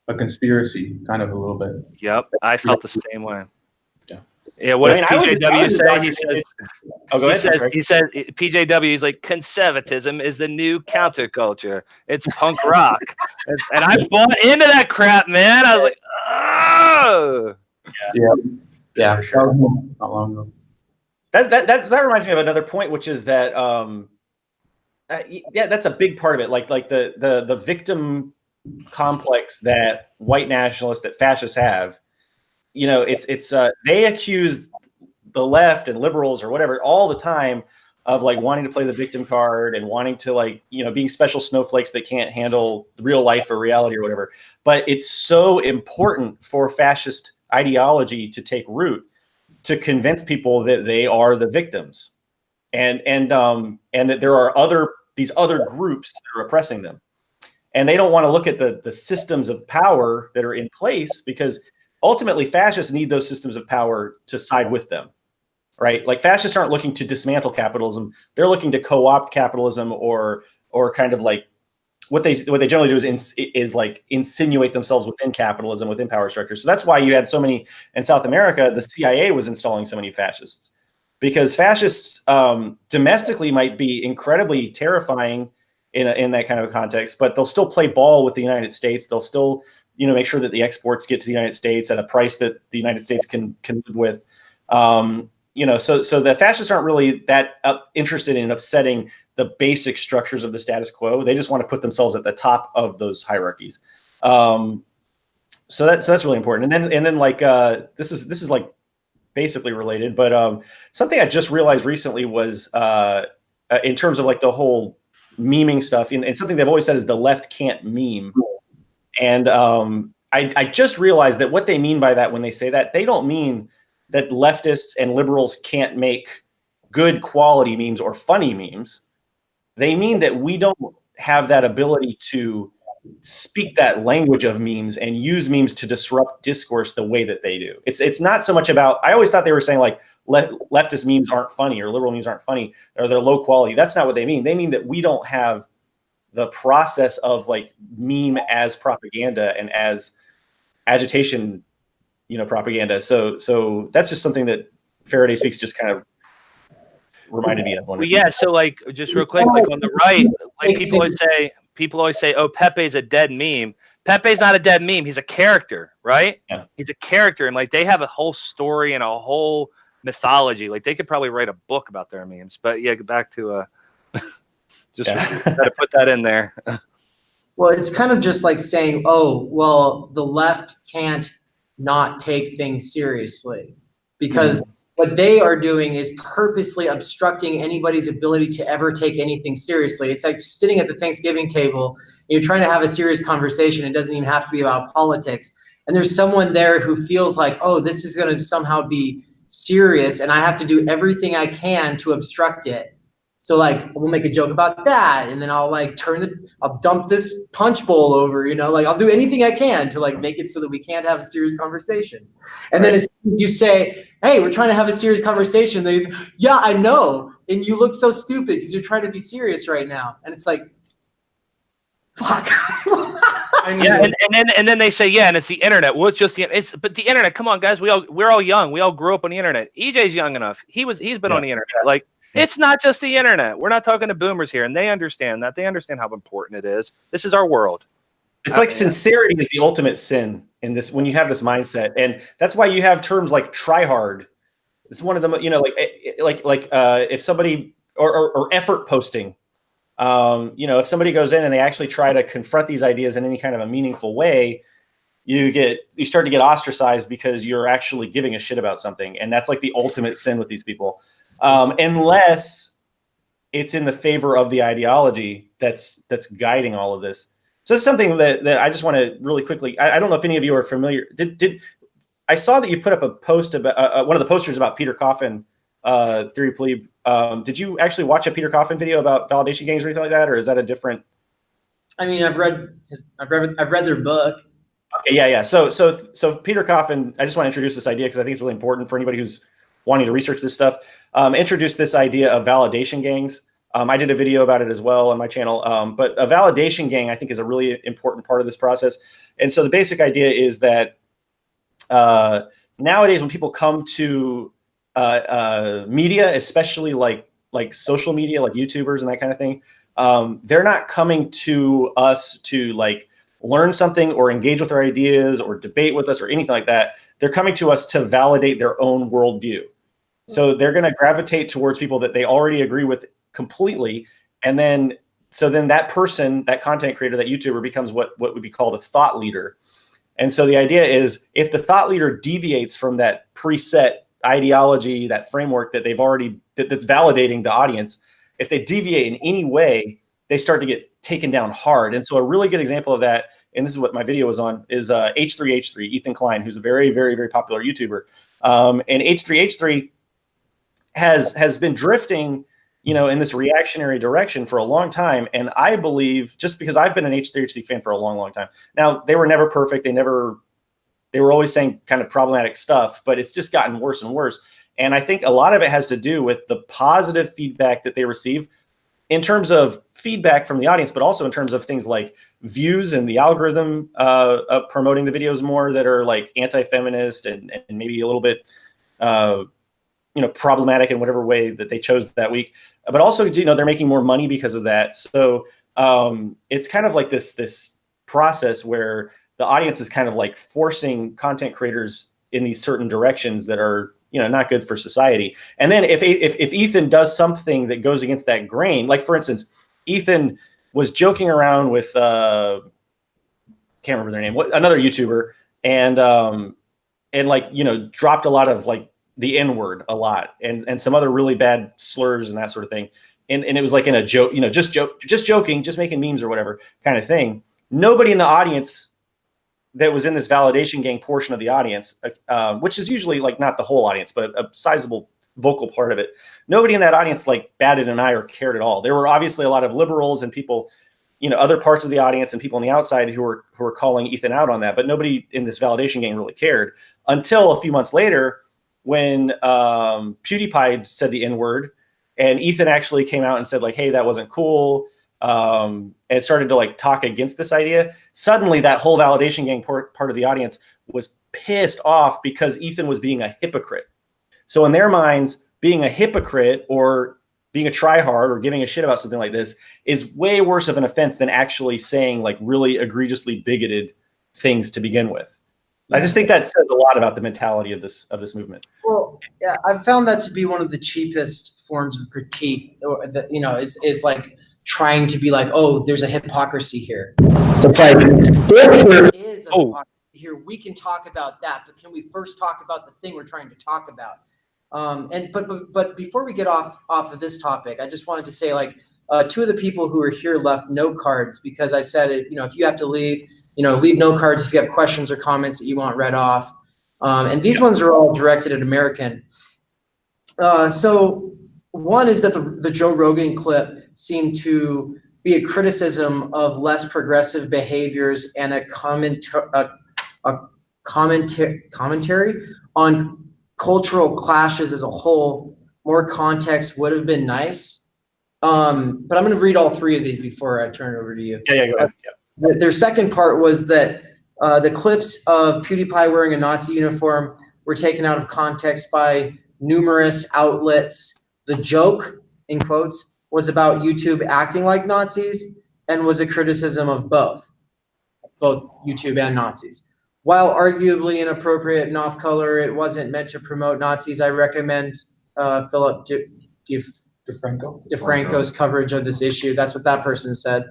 S3: a conspiracy, kind of a little bit.
S4: Yep. I felt the same way.
S5: Yeah.
S4: Yeah. What does PJW say? He said,
S5: oh, go ahead.
S4: He said, PJW, he's like, conservatism is the new counterculture. It's punk rock. And I bought into that crap, man. I was like, oh.
S3: Yeah. For sure. Not long ago.
S5: That reminds me of another point, which is that yeah, that's a big part of it. Like the victim complex that white nationalists, that fascists have. You know, it's they accuse the left and liberals or whatever all the time of like wanting to play the victim card and wanting to, like, you know, being special snowflakes that can't handle real life or reality or whatever. But it's so important for fascist ideology to take root, to convince people that they are the victims, and that there are these other groups that are oppressing them. And they don't want to look at the systems of power that are in place, because ultimately fascists need those systems of power to side with them, right? Like, fascists aren't looking to dismantle capitalism. They're looking to co-opt capitalism, or kind of like what they generally do is like insinuate themselves within capitalism, within power structures. So that's why you had so many in South America. The CIA was installing so many fascists, because fascists domestically might be incredibly terrifying in that kind of a context, but they'll still play ball with the United States. They'll still, you know, make sure that the exports get to the United States at a price that the United States can live with. You know, so the fascists aren't really that interested in upsetting the basic structures of the status quo. They just want to put themselves at the top of those hierarchies. So that's really important. And then like this is like basically related, but something I just realized recently was in terms of like the whole memeing stuff, and something they've always said is the left can't meme. And I just realized that what they mean by that, when they say that, they don't mean that leftists and liberals can't make good quality memes or funny memes. They mean that we don't have that ability to speak that language of memes and use memes to disrupt discourse the way that they do. It's not so much about, I always thought they were saying like leftist memes aren't funny or liberal memes aren't funny or they're low quality. That's not what they mean. They mean that we don't have the process of like meme as propaganda and as agitation, you know, propaganda. So that's just something that Faraday Speaks just kind of reminded me of.
S4: Well, yeah. So like, just real quick, like on the right, like people always say, oh, Pepe's a dead meme. Pepe's not a dead meme. He's a character, right?
S5: Yeah.
S4: He's a character, and like they have a whole story and a whole mythology. Like they could probably write a book about their memes. But yeah, back to just gotta put that in there.
S1: Well, it's kind of just like saying, oh, well, the left can't not take things seriously, because what they are doing is purposely obstructing anybody's ability to ever take anything seriously. It's like sitting at the Thanksgiving table, and you're trying to have a serious conversation. It doesn't even have to be about politics. And there's someone there who feels like, oh, this is going to somehow be serious, and I have to do everything I can to obstruct it. So like, we'll make a joke about that, and then I'll like I'll dump this punch bowl over, you know, like I'll do anything I can to like make it so that we can't have a serious conversation. And then as soon as you say, hey, we're trying to have a serious conversation, they say, yeah, I know, and you look so stupid because you're trying to be serious right now. And it's like, fuck.
S4: Yeah, and then they say, yeah, and it's the internet. Well, it's just but the internet. Come on, guys, we're all young. We all grew up on the internet. EJ's young enough. He's been on the internet. Like, it's not just the internet. We're not talking to boomers here, and they understand that. They understand how important it is. This is our world.
S5: It's like sincerity is the ultimate sin in this, when you have this mindset, and that's why you have terms like try hard. It's one of them, you know, like if somebody or effort posting. You know, if somebody goes in and they actually try to confront these ideas in any kind of a meaningful way, you start to get ostracized because you're actually giving a shit about something, and that's like the ultimate sin with these people. Unless it's in the favor of the ideology that's guiding all of this. So it's something that I just want to really quickly. I don't know if any of you are familiar. Did I saw that you put up a post about one of the posters about Peter Coffin, Theory Plebe. Did you actually watch a Peter Coffin video about validation gangs or anything like that, or is that a different?
S1: I mean, I've read their book.
S5: Okay, yeah. So Peter Coffin. I just want to introduce this idea because I think it's really important for anybody who's wanting to research this stuff. Introduced this idea of validation gangs. I did a video about it as well on my channel. But a validation gang, I think, is a really important part of this process. And so the basic idea is that nowadays when people come to media, especially like social media, like YouTubers and that kind of thing, they're not coming to us to like learn something or engage with our ideas or debate with us or anything like that. They're coming to us to validate their own worldview. So they're going to gravitate towards people that they already agree with completely. And then, so then that person, that content creator, that YouTuber becomes what would be called a thought leader. And so the idea is if the thought leader deviates from that preset ideology, that framework that they've already, that's validating the audience, if they deviate in any way, they start to get taken down hard. And so a really good example of that, and this is what my video was on, is H3H3, Ethan Klein, who's a very, very, very popular YouTuber. And H3H3 has been drifting, you know, in this reactionary direction for a long time. And I believe, just because I've been an H3H3 fan for a long, long time. Now, they were never perfect. They were always saying kind of problematic stuff, but it's just gotten worse and worse. And I think a lot of it has to do with the positive feedback that they receive in terms of feedback from the audience, but also in terms of things like views and the algorithm promoting the videos more that are like anti-feminist and maybe a little bit, you know, problematic in whatever way that they chose that week. But also, you know, they're making more money because of that. So it's kind of like this process where the audience is kind of like forcing content creators in these certain directions that are, you know, not good for society. And then if Ethan does something that goes against that grain, like for instance, Ethan was joking around with can't remember their name, another YouTuber, and like, you know, dropped a lot of like the N-word a lot and some other really bad slurs and that sort of thing. And it was like in a joke, you know, just joking, just making memes or whatever kind of thing. Nobody in the audience that was in this validation gang portion of the audience, which is usually like not the whole audience, but a sizable vocal part of it. Nobody in that audience like batted an eye or cared at all. There were obviously a lot of liberals and people, you know, other parts of the audience and people on the outside who were calling Ethan out on that, but nobody in this validation gang really cared until a few months later when PewDiePie said the N-word and Ethan actually came out and said like, hey, that wasn't cool. And started to like talk against this idea. Suddenly that whole validation gang part of the audience was pissed off because Ethan was being a hypocrite. So in their minds, being a hypocrite or being a tryhard or giving a shit about something like this is way worse of an offense than actually saying like really egregiously bigoted things to begin with. I just think that says a lot about the mentality of this movement.
S1: Well, yeah, I've found that to be one of the cheapest forms of critique, or that, you know, is like trying to be like, oh, there's a hypocrisy here. It's like, if there is a hypocrisy here, we can talk about that, but can we first talk about the thing we're trying to talk about? But before we get off of this topic, I just wanted to say, like, two of the people who are here left note cards because I said, you know, if you have to leave, you know, leave note cards if you have questions or comments that you want read off. And these ones are all directed at American. So one is that the Joe Rogan clip seemed to be a criticism of less progressive behaviors and a commentary on cultural clashes as a whole. More context would have been nice. But I'm going to read all three of these before I turn it over to you.
S5: Yeah, go ahead. Yeah.
S1: Their second part was that the clips of PewDiePie wearing a Nazi uniform were taken out of context by numerous outlets. The joke, in quotes, was about YouTube acting like Nazis and was a criticism of both YouTube and Nazis. While arguably inappropriate and off color, it wasn't meant to promote Nazis. I recommend Philip DeFranco's coverage of this issue. That's what that person said.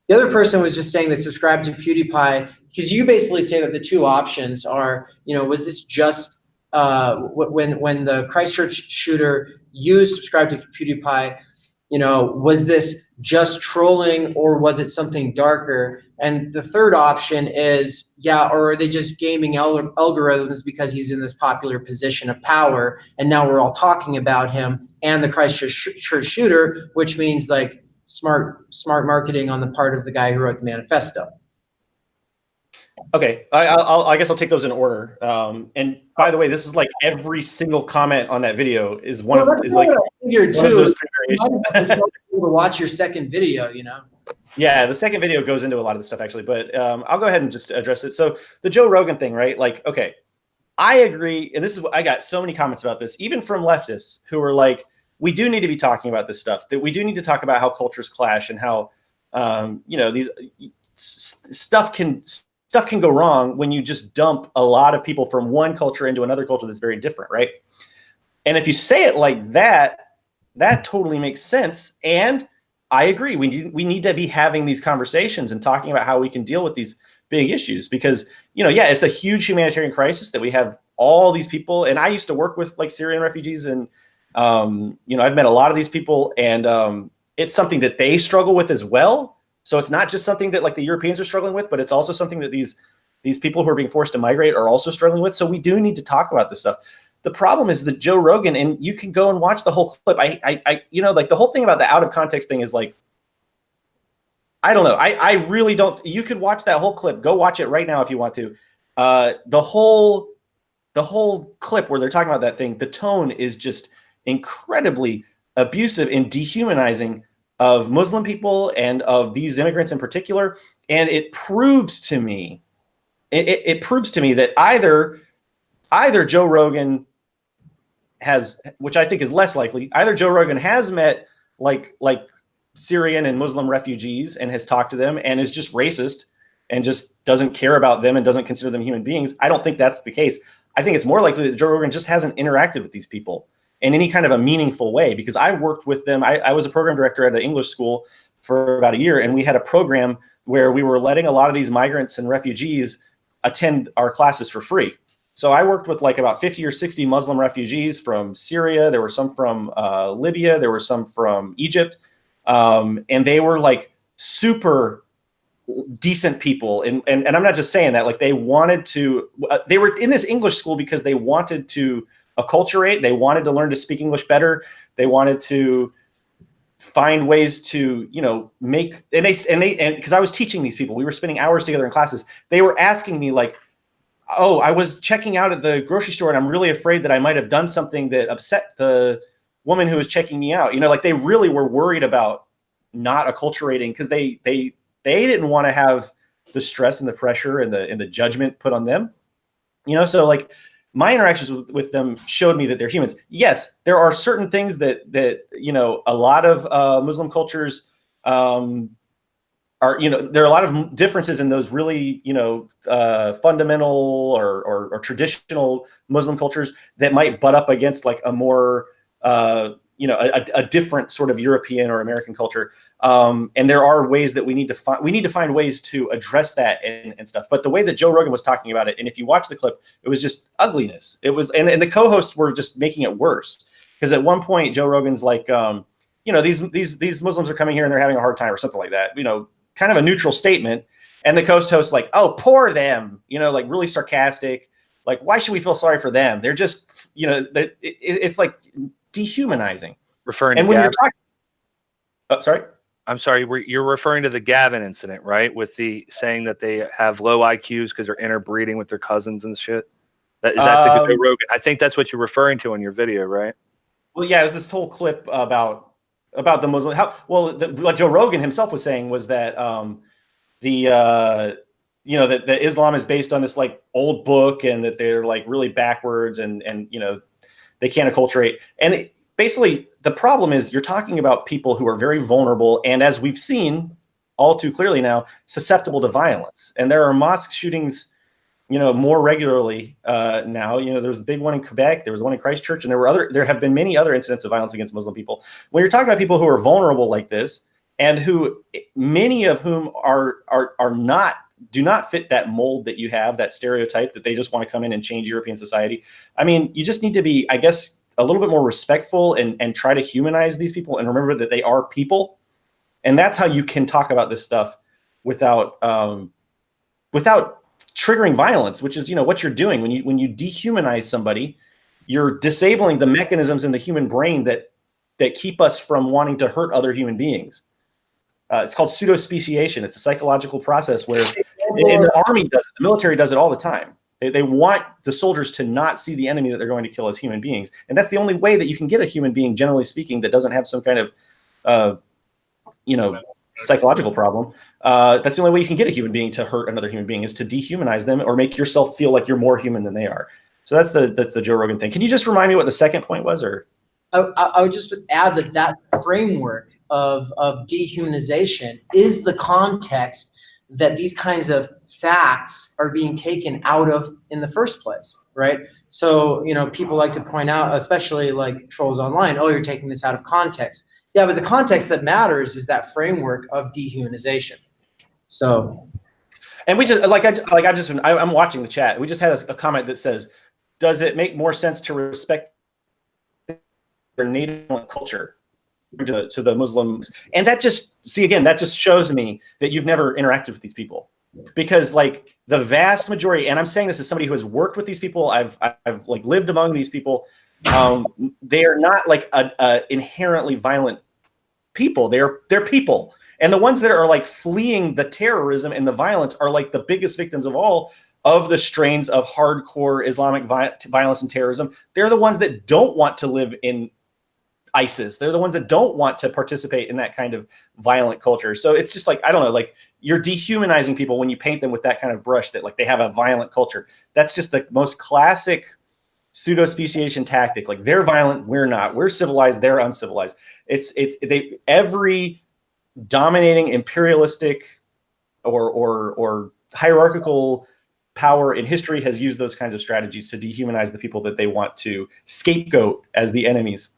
S1: The other person was just saying they subscribe to PewDiePie because you basically say that the two options are, you know, was this just when the Christchurch shooter used subscribe to PewDiePie, you know, was this just trolling or was it something darker? And the third option is, yeah, or are they just gaming algorithms because he's in this popular position of power and now we're all talking about him and the Christchurch shooter, which means like smart marketing on the part of the guy who wrote the manifesto.
S5: Okay, I guess I'll take those in order. And by the way, this is like every single comment on that video is one of those three variations.
S1: To watch your second video, you know.
S5: Yeah, the second video goes into a lot of the stuff actually, but I'll go ahead and just address it. So the Joe Rogan thing, right? Like, okay, I agree, and this is I got so many comments about this, even from leftists who are like, we do need to be talking about this stuff. That we do need to talk about how cultures clash and how you know, these stuff can go wrong when you just dump a lot of people from one culture into another culture that's very different, right? And if you say it like that, that totally makes sense. And I agree. We need to be having these conversations and talking about how we can deal with these big issues, because, yeah, it's a huge humanitarian crisis that we have all these people. And I used to work with like Syrian refugees, and, I've met a lot of these people, and it's something that they struggle with as well. So it's not just something that like the Europeans are struggling with, but it's also something that these people who are being forced to migrate are also struggling with. So we do need to talk about this stuff. The problem is that Joe Rogan, and you can go and watch the whole clip. Like the whole thing about the out of context thing is like, I don't know. I really don't. You could watch that whole clip. Go watch it right now if you want to. The whole clip where they're talking about that thing, the tone is just incredibly abusive and dehumanizing of Muslim people and of these immigrants in particular. And it proves to me, it proves to me that either Joe Rogan has, which I think is less likely, either Joe Rogan has met like Syrian and Muslim refugees and has talked to them and is just racist and just doesn't care about them and doesn't consider them human beings. I don't think that's the case. I think it's more likely that Joe Rogan just hasn't interacted with these people in any kind of a meaningful way, because I worked with them. I was a program director at an English school for about a year, and we had a program where we were letting a lot of these migrants and refugees attend our classes for free. So I worked with like about 50 or 60 Muslim refugees from Syria. There were some from Libya. There were some from Egypt. And they were like super decent people. And I'm not just saying that, like they wanted to, they were in this English school because they wanted to acculturate. They wanted to learn to speak English better. They wanted to find ways to, make, and because I was teaching these people, we were spending hours together in classes. They were asking me like, oh, I was checking out at the grocery store and I'm really afraid that I might have done something that upset the woman who was checking me out. Like they really were worried about not acculturating, because they didn't want to have the stress and the pressure and the judgment put on them. So like my interactions with them showed me that they're humans. Yes, there are certain things that a lot of Muslim cultures are, there are a lot of differences in those really, fundamental or traditional Muslim cultures that might butt up against like a more, a different sort of European or American culture. And there are ways that we need to find ways to address that and stuff. But the way that Joe Rogan was talking about it, and if you watch the clip, it was just ugliness. It was, and the co-hosts were just making it worse. Because at one point, Joe Rogan's like, these Muslims are coming here and they're having a hard time or something like that, kind of a neutral statement. And the co-host like, oh, poor them, like really sarcastic. Like, why should we feel sorry for them? They're just, it's like dehumanizing.
S4: Referring
S5: and
S4: to
S5: when
S4: Gavin,
S5: you're talking, oh, sorry.
S4: I'm sorry, you're referring to the Gavin incident, right? With the saying that they have low IQs because they're interbreeding with their cousins and shit. Is that the Joe Rogan? I think that's what you're referring to in your video, right? Well,
S5: yeah, it was this whole clip about the Muslim. What Joe Rogan himself was saying was that that Islam is based on this like old book, and that they're like really backwards, and they can't acculturate. And basically, the problem is you're talking about people who are very vulnerable, and as we've seen all too clearly now, susceptible to violence. And there are mosque shootings, more regularly now. There's a big one in Quebec, there was one in Christchurch, and there have been many other incidents of violence against Muslim people. When you're talking about people who are vulnerable like this, and who many of whom do not fit that mold that you have, that stereotype that they just want to come in and change European society. I mean, you just need to be, I guess, a little bit more respectful and try to humanize these people and remember that they are people. And that's how you can talk about this stuff without triggering violence, which is, what you're doing when you dehumanize somebody. You're disabling the mechanisms in the human brain that keep us from wanting to hurt other human beings. It's called pseudo-speciation. It's a psychological process where in the army does it, the military does it all the time. They want the soldiers to not see the enemy that they're going to kill as human beings. And that's the only way that you can get a human being, generally speaking, that doesn't have some kind of, psychological problem. That's the only way you can get a human being to hurt another human being, is to dehumanize them or make yourself feel like you're more human than they are. So that's the Joe Rogan thing. Can you just remind me what the second point was? Or
S1: I would just add that framework of dehumanization is the context that these kinds of facts are being taken out of in the first place, right? So, people like to point out, especially like trolls online, oh, you're taking this out of context. Yeah, but the context that matters is that framework of dehumanization. So,
S5: and we just I'm watching the chat. We just had a comment that says, "Does it make more sense to respect their native culture to the Muslims?" And that just shows me that you've never interacted with these people, because like the vast majority, and I'm saying this as somebody who has worked with these people, I've like lived among these people. They are not like a inherently violent people. They're people. And the ones that are like fleeing the terrorism and the violence are like the biggest victims of all of the strains of hardcore Islamic violence and terrorism. They're the ones that don't want to live in ISIS. They're the ones that don't want to participate in that kind of violent culture. So it's just like, I don't know, like you're dehumanizing people when you paint them with that kind of brush that like they have a violent culture. That's just the most classic pseudo speciation tactic. Like they're violent, we're not. We're civilized, they're uncivilized. Every dominating imperialistic or hierarchical power in history has used those kinds of strategies to dehumanize the people that they want to scapegoat as the enemies.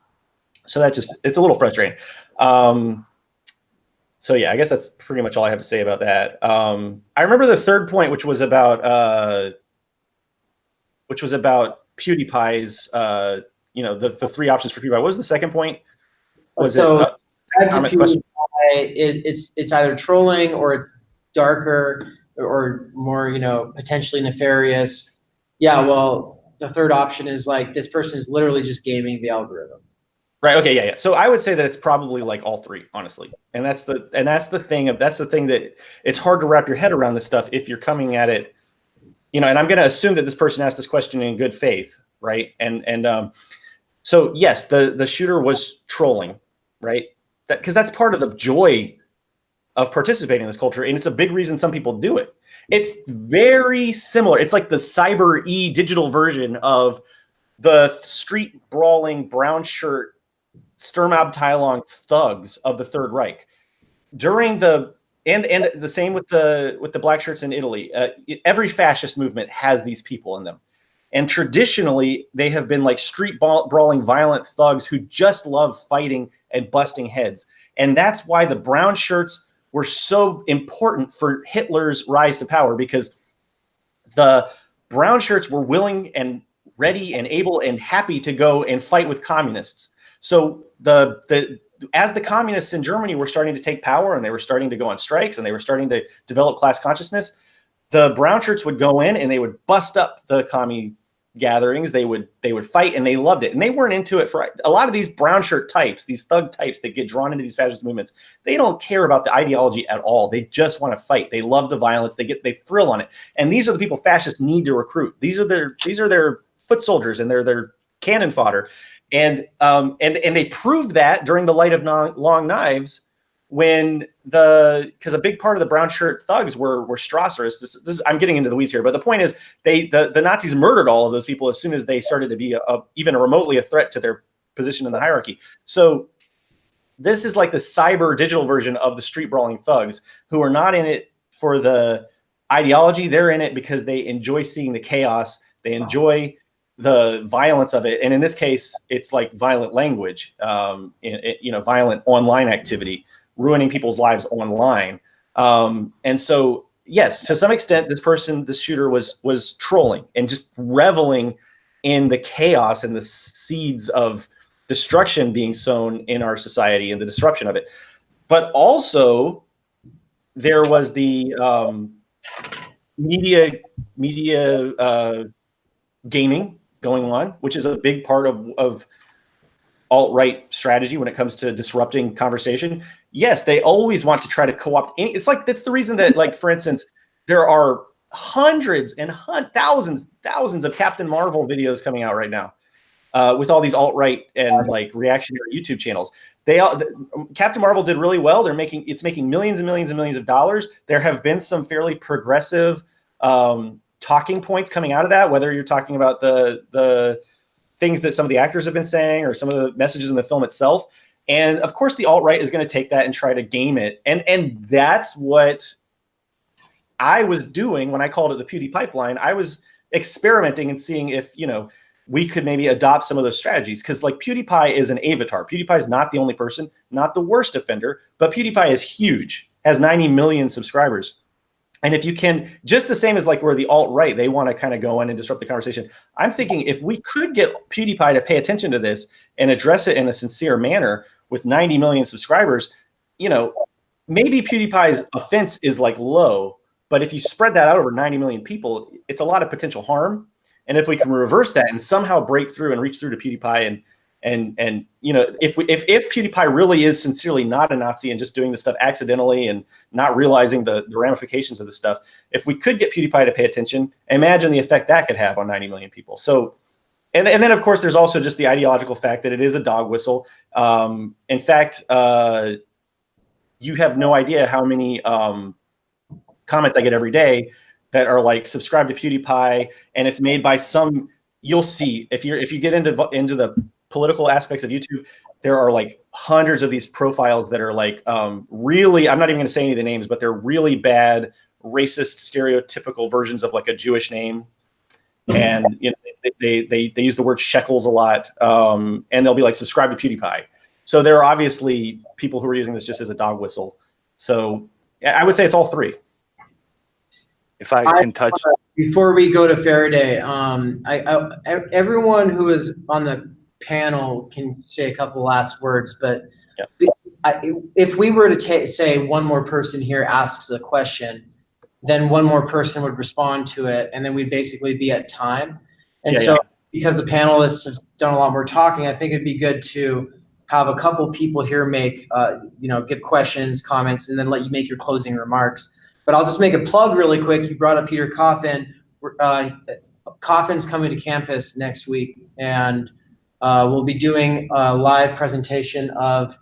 S5: So it's a little frustrating. So yeah, I guess that's pretty much all I have to say about that. I remember the third point, which was about PewDiePie's, the three options for PewDiePie. What was the second point?
S1: It's either trolling or it's darker or more, potentially nefarious. Yeah, well, the third option is like this person is literally just gaming the algorithm.
S5: Right. Okay. Yeah. So I would say that it's probably like all three, honestly. And that's the thing that it's hard to wrap your head around this stuff if you're coming at it, and I'm going to assume that this person asked this question in good faith, right? So yes, the shooter was trolling, right? Because that's part of the joy of participating in this culture, and it's a big reason some people do it. It's very similar. It's like the cyber digital version of the street brawling brown shirt Sturmabteilung thugs of the Third Reich. During the same with the black shirts in Italy. Every fascist movement has these people in them, and traditionally they have been like street brawling violent thugs who just love fighting and busting heads. And that's why the brown shirts were so important for Hitler's rise to power, because the brown shirts were willing and ready and able and happy to go and fight with communists. So as the communists in Germany were starting to take power and they were starting to go on strikes and they were starting to develop class consciousness, the brown shirts would go in and they would bust up the commie gatherings. They would fight, and they loved it. And they weren't into it for a lot of these brown shirt types, these thug types that get drawn into these fascist movements. They don't care about the ideology at all. They just want to fight. They love the violence. They thrill on it. And these are the people fascists need to recruit. These are their foot soldiers, and they're their cannon fodder. And they proved that during the Light of Long Knives, because a big part of the brown shirt thugs were Strasserists. I'm getting into the weeds here, but the point is the Nazis murdered all of those people as soon as they started to be even remotely a threat to their position in the hierarchy. So this is like the cyber digital version of the street brawling thugs, who are not in it for the ideology. They're in it because they enjoy seeing the chaos. They enjoy the violence of it. And in this case, it's like violent language, violent online activity, ruining people's lives online. And so, yes, to some extent, this shooter was trolling and just reveling in the chaos and the seeds of destruction being sown in our society and the disruption of it. But also, there was the media gaming going on, which is a big part of alt-right strategy when it comes to disrupting conversation. Yes, they always want to try to co-opt it's like, that's the reason that, like, for instance, there are hundreds and thousands of Captain Marvel videos coming out right now with all these alt-right and like reactionary YouTube channels. Captain Marvel did really well. It's making millions and millions and millions of dollars. There have been some fairly progressive talking points coming out of that, whether you're talking about the things that some of the actors have been saying or some of the messages in the film itself. And of course, the alt-right is going to take that and try to game it. And that's what I was doing when I called it the Pewdiepipeline. I was experimenting and seeing if, we could maybe adopt some of those strategies, because like PewDiePie is an avatar. PewDiePie is not the only person, not the worst offender, but PewDiePie is huge, has 90 million subscribers. And if you can, just the same as like where the alt-right, they want to kind of go in and disrupt the conversation. I'm thinking if we could get PewDiePie to pay attention to this and address it in a sincere manner with 90 million subscribers, you know, maybe PewDiePie's offense is like low, but if you spread that out over 90 million people, it's a lot of potential harm. And if we can reverse that and somehow break through and reach through to PewDiePie and you know, if PewDiePie really is sincerely not a Nazi and just doing this stuff accidentally and not realizing the ramifications of the stuff, if we could get PewDiePie to pay attention, imagine the effect that could have on 90 million people. So, and then of course there's also just the ideological fact that it is a dog whistle. In fact, you have no idea how many comments I get every day that are like, subscribe to PewDiePie, and it's made by some. You'll see if you get into the political aspects of YouTube, there are like hundreds of these profiles that are like really, I'm not even going to say any of the names, but they're really bad, racist, stereotypical versions of like a Jewish name. And you know, they use the word shekels a lot, and they'll be like, subscribe to PewDiePie. So there are obviously people who are using this just as a dog whistle. So I would say it's all three.
S4: If I can touch.
S1: Before we go to Faraday, everyone who is on the panel can say a couple last words, but if we were to say one more person here asks a question, then one more person would respond to it, and then we'd basically be at time. And because the panelists have done a lot more talking, I think it'd be good to have a couple people here make, you know, give questions, comments, and then let you make your closing remarks. But I'll just make a plug really quick. You brought up Peter Coffin. Coffin's coming to campus next week, and we'll be doing a live presentation of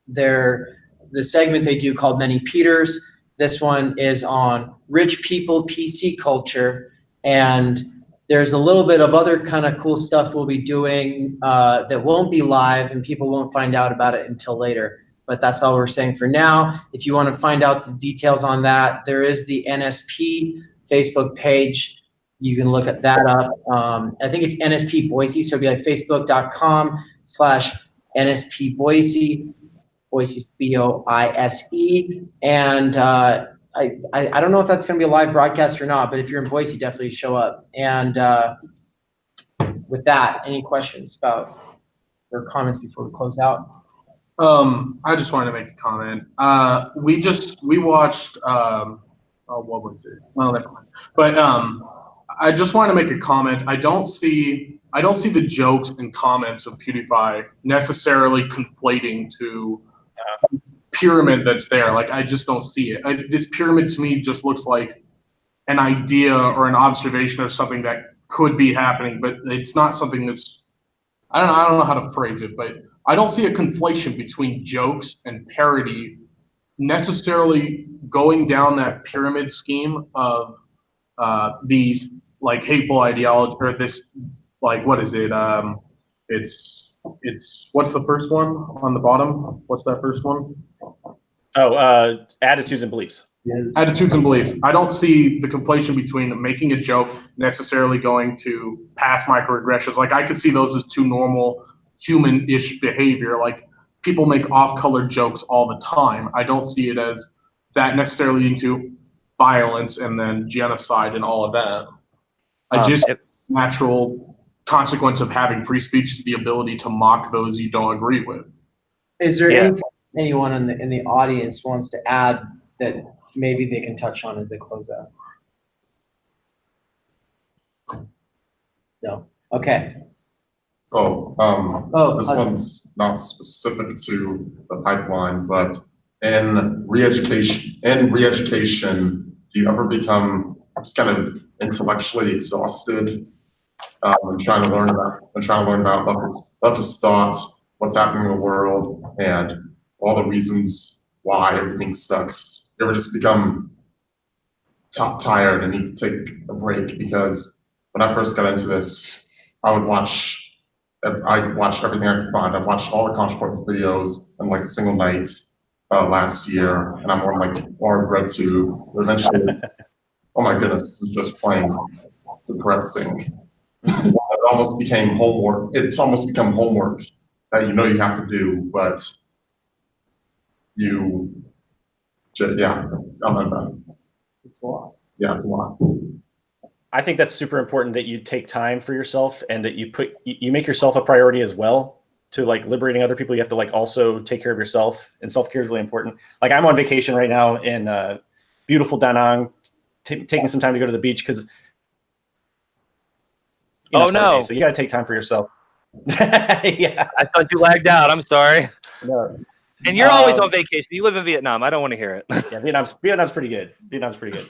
S1: the segment they do called Many Peters. This one is on rich people, PC culture, and there's a little bit of other kind of cool stuff we'll be doing that won't be live, and people won't find out about it until later. But that's all we're saying for now. If you want to find out the details on that, there is the NSP Facebook page. You can look at that up. I think it's NSP Boise, so it'll be like facebook.com/NSP Boise. Boise's B-O-I-S-E. And I don't know if that's going to be a live broadcast or not, but if you're in Boise, definitely show up. And with that, any questions about or comments before we close out?
S6: I just wanted to make a comment. We watched what was it? Well, never mind. But I just wanted to make a comment. I don't see the jokes and comments of PewDiePie necessarily conflating to pyramid that's there. Like, I just don't see it. This pyramid to me just looks like an idea or an observation of something that could be happening, but it's not something that's, I don't know how to phrase it, but I don't see a conflation between jokes and parody necessarily going down that pyramid scheme of these like hateful ideology, or this, like, what is it? It's what's the first one on the bottom? What's that first one?
S5: Oh, attitudes and beliefs.
S6: Attitudes and beliefs. I don't see the conflation between making a joke necessarily going to past microaggressions. Like, I could see those as two normal human-ish behavior. Like, people make off-color jokes all the time. I don't see it as that necessarily into violence and then genocide and all of that. Natural consequence of having free speech is the ability to mock those you don't agree with.
S1: Is there anyone in the audience wants to add that maybe they can touch on as they close out? No. Okay.
S7: This one's not specific to the pipeline, but in re-education, do you ever become just kind of intellectually exhausted and trying to learn about leftist thoughts, what's happening in the world, and all the reasons why everything sucks? You ever just become tired and need to take a break? Because when I first got into this, I watched everything I could find. I've watched all the controversial videos in like a single night last year, and I'm on like RedTube. Eventually, oh my goodness, this is just plain depressing. almost became homework. It's almost become homework that you know you have to do, but yeah, I'm not done.
S1: It's a lot.
S7: Yeah, it's a lot.
S5: I think that's super important that you take time for yourself and that you make yourself a priority as well. To like liberating other people, you have to like also take care of yourself, and self-care is really important. Like I'm on vacation right now in beautiful Da Nang, taking some time to go to the beach because
S4: Oh no!
S5: So you got to take time for yourself. Yeah,
S4: I thought you lagged out. I'm sorry.
S5: no.
S4: And you're always on vacation. You live in Vietnam. I don't want to hear it.
S5: Yeah, Vietnam's pretty good. Vietnam's pretty good.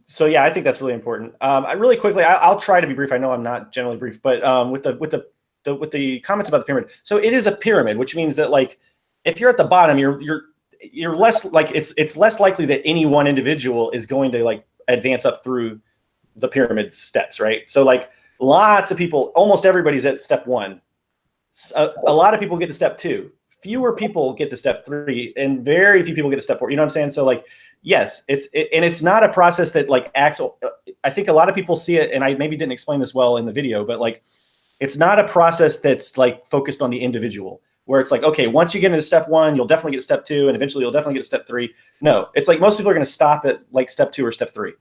S5: So yeah, I think that's really important. I really quickly, I'll try to be brief. I know I'm not generally brief, but with the comments about the pyramid. So it is a pyramid, which means that like if you're at the bottom, you're less like it's less likely that any one individual is going to like advance up through the pyramid steps, right? So like lots of people, almost everybody's at step 1. A lot of people get to step 2. Fewer people get to step 3, and very few people get to step 4. You know what I'm saying? So like, yes, it's not a process that like acts. I think a lot of people see it, and I maybe didn't explain this well in the video, but like, it's not a process that's like focused on the individual, where it's like, okay, once you get into step 1, you'll definitely get to step 2, and eventually you'll definitely get to step 3. No, it's like most people are going to stop at like step 2 or step 3.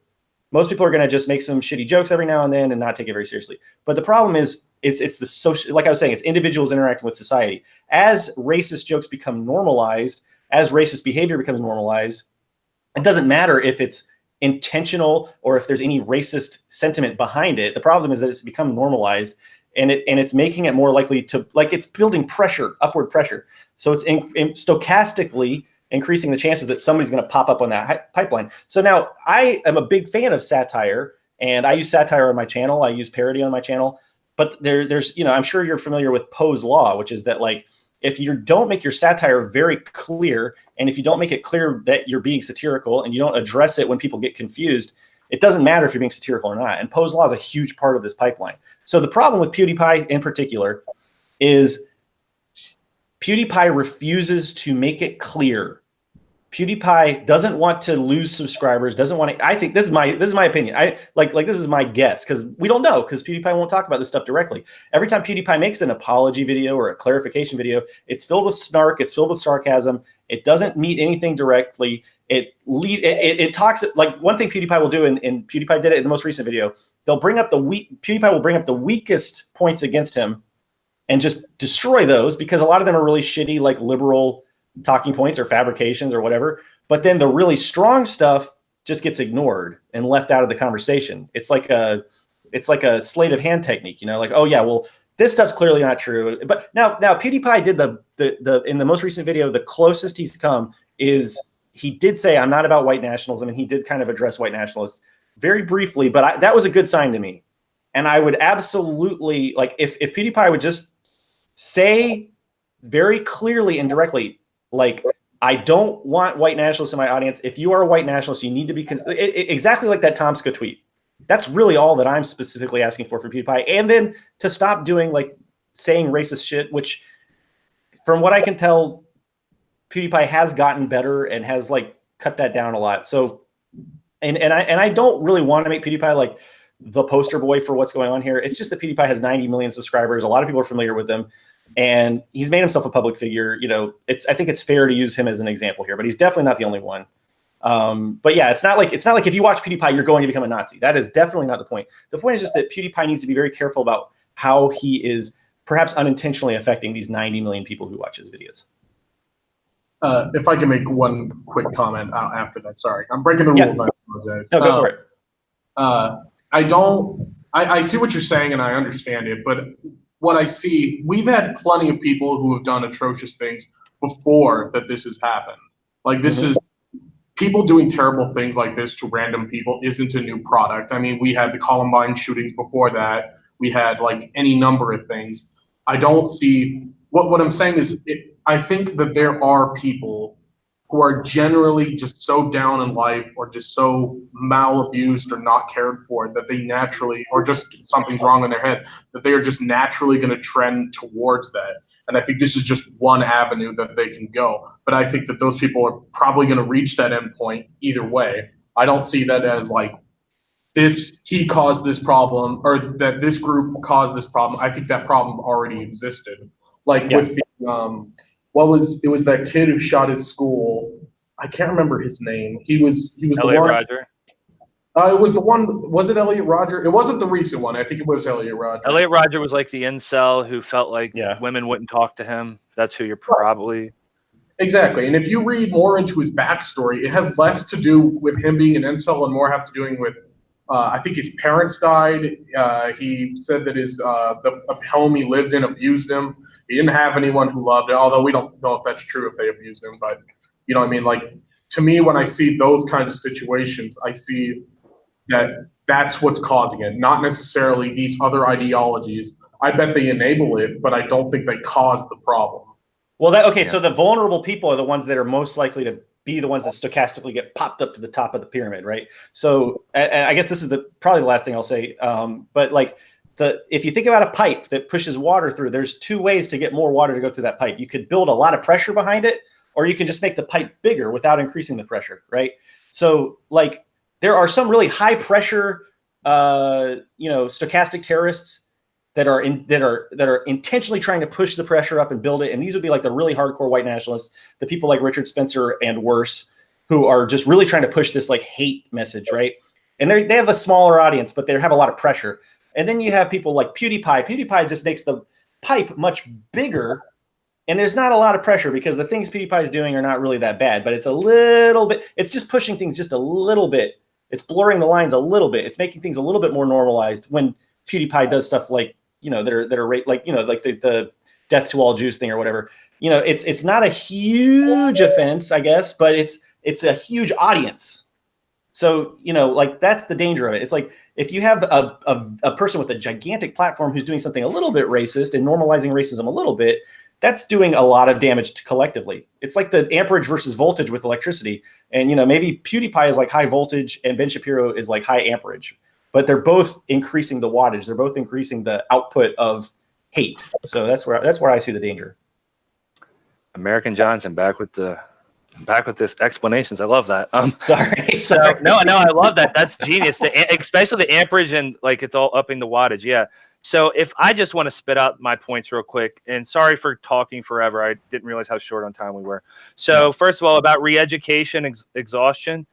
S5: Most people are going to just make some shitty jokes every now and then and not take it very seriously. But the problem is, it's the social, like I was saying, it's individuals interacting with society. As racist jokes become normalized, as racist behavior becomes normalized, it doesn't matter if it's intentional or if there's any racist sentiment behind it. The problem is that it's become normalized, and it's making it more likely to, like, it's building pressure, upward pressure. So it's stochastically increasing the chances that somebody's going to pop up on that pipeline. So now I am a big fan of satire, and I use satire on my channel. I use parody on my channel. But there's, you know, I'm sure you're familiar with Poe's law, which is that like, if you don't make your satire very clear, and if you don't make it clear that you're being satirical, and you don't address it when people get confused, it doesn't matter if you're being satirical or not. And Poe's law is a huge part of this pipeline. So the problem with PewDiePie in particular is PewDiePie refuses to make it clear. PewDiePie doesn't want to lose subscribers, doesn't want to, I think this is my opinion. This is my guess, because we don't know, because PewDiePie won't talk about this stuff directly. Every time PewDiePie makes an apology video or a clarification video, it's filled with snark, it's filled with sarcasm. It doesn't meet anything directly. It talks, like one thing PewDiePie will do, and PewDiePie did it in the most recent video, PewDiePie will bring up the weakest points against him and just destroy those, because a lot of them are really shitty, like liberal talking points or fabrications or whatever. But then the really strong stuff just gets ignored and left out of the conversation. It's like a sleight of hand technique, you know, like, oh yeah, well, this stuff's clearly not true. But now PewDiePie did the in the most recent video, the closest he's come is he did say, I'm not about white nationalism, and he did kind of address white nationalists very briefly, but that was a good sign to me. And I would absolutely, like, if PewDiePie would just say very clearly and directly, like, I don't want white nationalists in my audience. If you are a white nationalist, you need to be exactly like that Tomska tweet. That's really all that I'm specifically asking for PewDiePie. And then to stop doing, like, saying racist shit, which from what I can tell, PewDiePie has gotten better and has, like, cut that down a lot. So, and I don't really want to make PewDiePie like the poster boy for what's going on here. It's just that PewDiePie has 90 million subscribers. A lot of people are familiar with him, and he's made himself a public figure. You know, I think it's fair to use him as an example here, but he's definitely not the only one. But yeah, it's not like if you watch PewDiePie, you're going to become a Nazi. That is definitely not the point. The point is just that PewDiePie needs to be very careful about how he is perhaps unintentionally affecting these 90 million people who watch his videos.
S6: If I can make one quick comment after that, sorry. I'm breaking the rules, I apologize.
S5: No, go for it.
S6: I see what you're saying, and I understand it, but what I see, we've had plenty of people who have done atrocious things before that this has happened. Like, this is, people doing terrible things like this to random people isn't a new product. I mean, we had the Columbine shootings before that. We had, like, any number of things. I don't see, what I'm saying is, I think that there are people who are generally just so down in life, or just so malabused or not cared for, that they naturally, or just something's wrong in their head, that they are just naturally going to trend towards that. And I think this is just one avenue that they can go. But I think that those people are probably going to reach that end point either way. I don't see that as, like, he caused this problem, or that this group caused this problem. I think that problem already existed. Like with the, it was that kid who shot his school. I can't remember his name. He was
S4: Elliot
S6: the one.
S4: Rodger.
S6: It was the one. Was it Elliot Rodger? It wasn't the recent one. I think it was Elliot Rodger.
S4: Elliot Rodger was like the incel who felt like women wouldn't talk to him. That's who you're probably.
S6: Exactly. And if you read more into his backstory, it has less to do with him being an incel and more have to do with, I think his parents died. He said that the home he lived in abused him. He didn't have anyone who loved him, although we don't know if that's true if they abused him. But, you know what I mean? Like, to me, when I see those kinds of situations, I see that that's what's causing it, not necessarily these other ideologies. I bet they enable it, but I don't think they cause the problem.
S5: Well, so the vulnerable people are the ones that are most likely to be the ones that stochastically get popped up to the top of the pyramid, right? So I guess this is probably the last thing I'll say. But like if you think about a pipe that pushes water through, there's two ways to get more water to go through that pipe. You could build a lot of pressure behind it, or you can just make the pipe bigger without increasing the pressure, right? So like there are some really high pressure, stochastic terrorists that are intentionally trying to push the pressure up and build it. And these would be like the really hardcore white nationalists, the people like Richard Spencer and worse, who are just really trying to push this like hate message, right? And they have a smaller audience, but they have a lot of pressure. And then you have people like PewDiePie. PewDiePie just makes the pipe much bigger, and there's not a lot of pressure because the things PewDiePie is doing are not really that bad, but it's a little bit, it's just pushing things just a little bit. It's blurring the lines a little bit. It's making things a little bit more normalized when PewDiePie does stuff like, that are like, like the death to all Jews thing or whatever. It's not a huge offense, I guess, but it's a huge audience. So, like that's the danger of it. It's like if you have a person with a gigantic platform who's doing something a little bit racist and normalizing racism a little bit, that's doing a lot of damage collectively. It's like the amperage versus voltage with electricity. And, maybe PewDiePie is like high voltage and Ben Shapiro is like high amperage. But they're both increasing the wattage. They're both increasing the output of hate. So that's where I see the danger.
S4: American Johnson back with this explanations. I love that.
S5: Sorry.
S4: No, I love that. That's genius. Especially the amperage and like it's all upping the wattage. Yeah. So if I just want to spit out my points real quick, and sorry for talking forever. I didn't realize how short on time we were. So first of all, about re-education, exhaustion.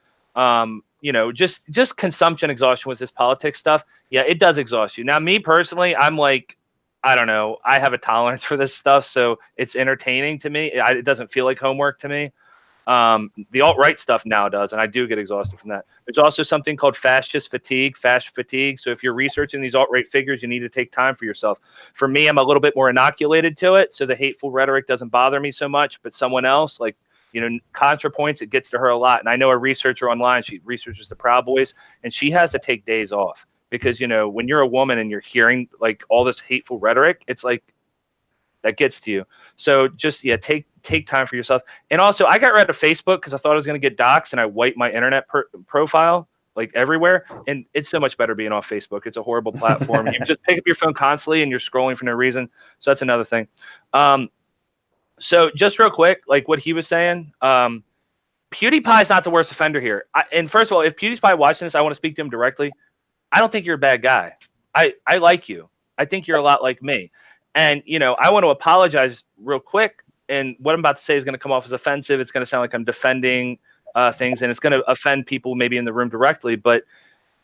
S4: Just consumption exhaustion with this politics stuff. Yeah, it does exhaust you. Now, me personally, I'm like, I don't know. I have a tolerance for this stuff, so it's entertaining to me. It doesn't feel like homework to me. The alt-right stuff now does, and I do get exhausted from that. There's also something called fascist fatigue. So if you're researching these alt-right figures, you need to take time for yourself. For me, I'm a little bit more inoculated to it, so the hateful rhetoric doesn't bother me so much, but someone else, like, ContraPoints, it gets to her a lot. And I know a researcher online, she researches the Proud Boys, and she has to take days off because, when you're a woman and you're hearing like all this hateful rhetoric, it's like that gets to you. So just, take time for yourself. And also I got rid of Facebook because I thought I was going to get doxxed, and I wiped my internet profile like everywhere. And it's so much better being off Facebook. It's a horrible platform. You just pick up your phone constantly and you're scrolling for no reason. So that's another thing. So just real quick, like what he was saying, PewDiePie is not the worst offender here. And first of all, if PewDiePie watching this, I want to speak to him directly. I don't think you're a bad guy. I like you. I think you're a lot like me. And, I want to apologize real quick. And what I'm about to say is going to come off as offensive. It's going to sound like I'm defending things, and it's going to offend people maybe in the room directly. But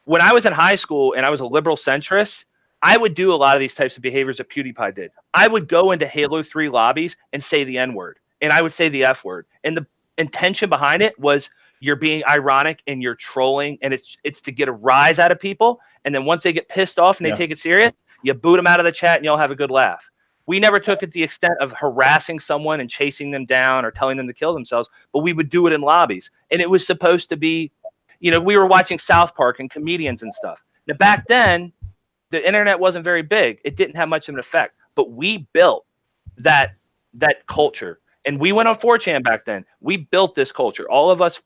S4: when I was in high school and I was a liberal centrist, I would do a lot of these types of behaviors that PewDiePie did. I would go into Halo 3 lobbies and say the N-word, and I would say the F-word. And the intention behind it was you're being ironic and you're trolling, and it's to get a rise out of people. And then once they get pissed off and they take it serious, you boot them out of the chat and y'all have a good laugh. We never took it to the extent of harassing someone and chasing them down or telling them to kill themselves, but we would do it in lobbies. And it was supposed to be, we were watching South Park and comedians and stuff. Now, back then, the internet wasn't very big. It didn't have much of an effect, but we built that culture. And we went on 4chan back then. We built this culture. All of us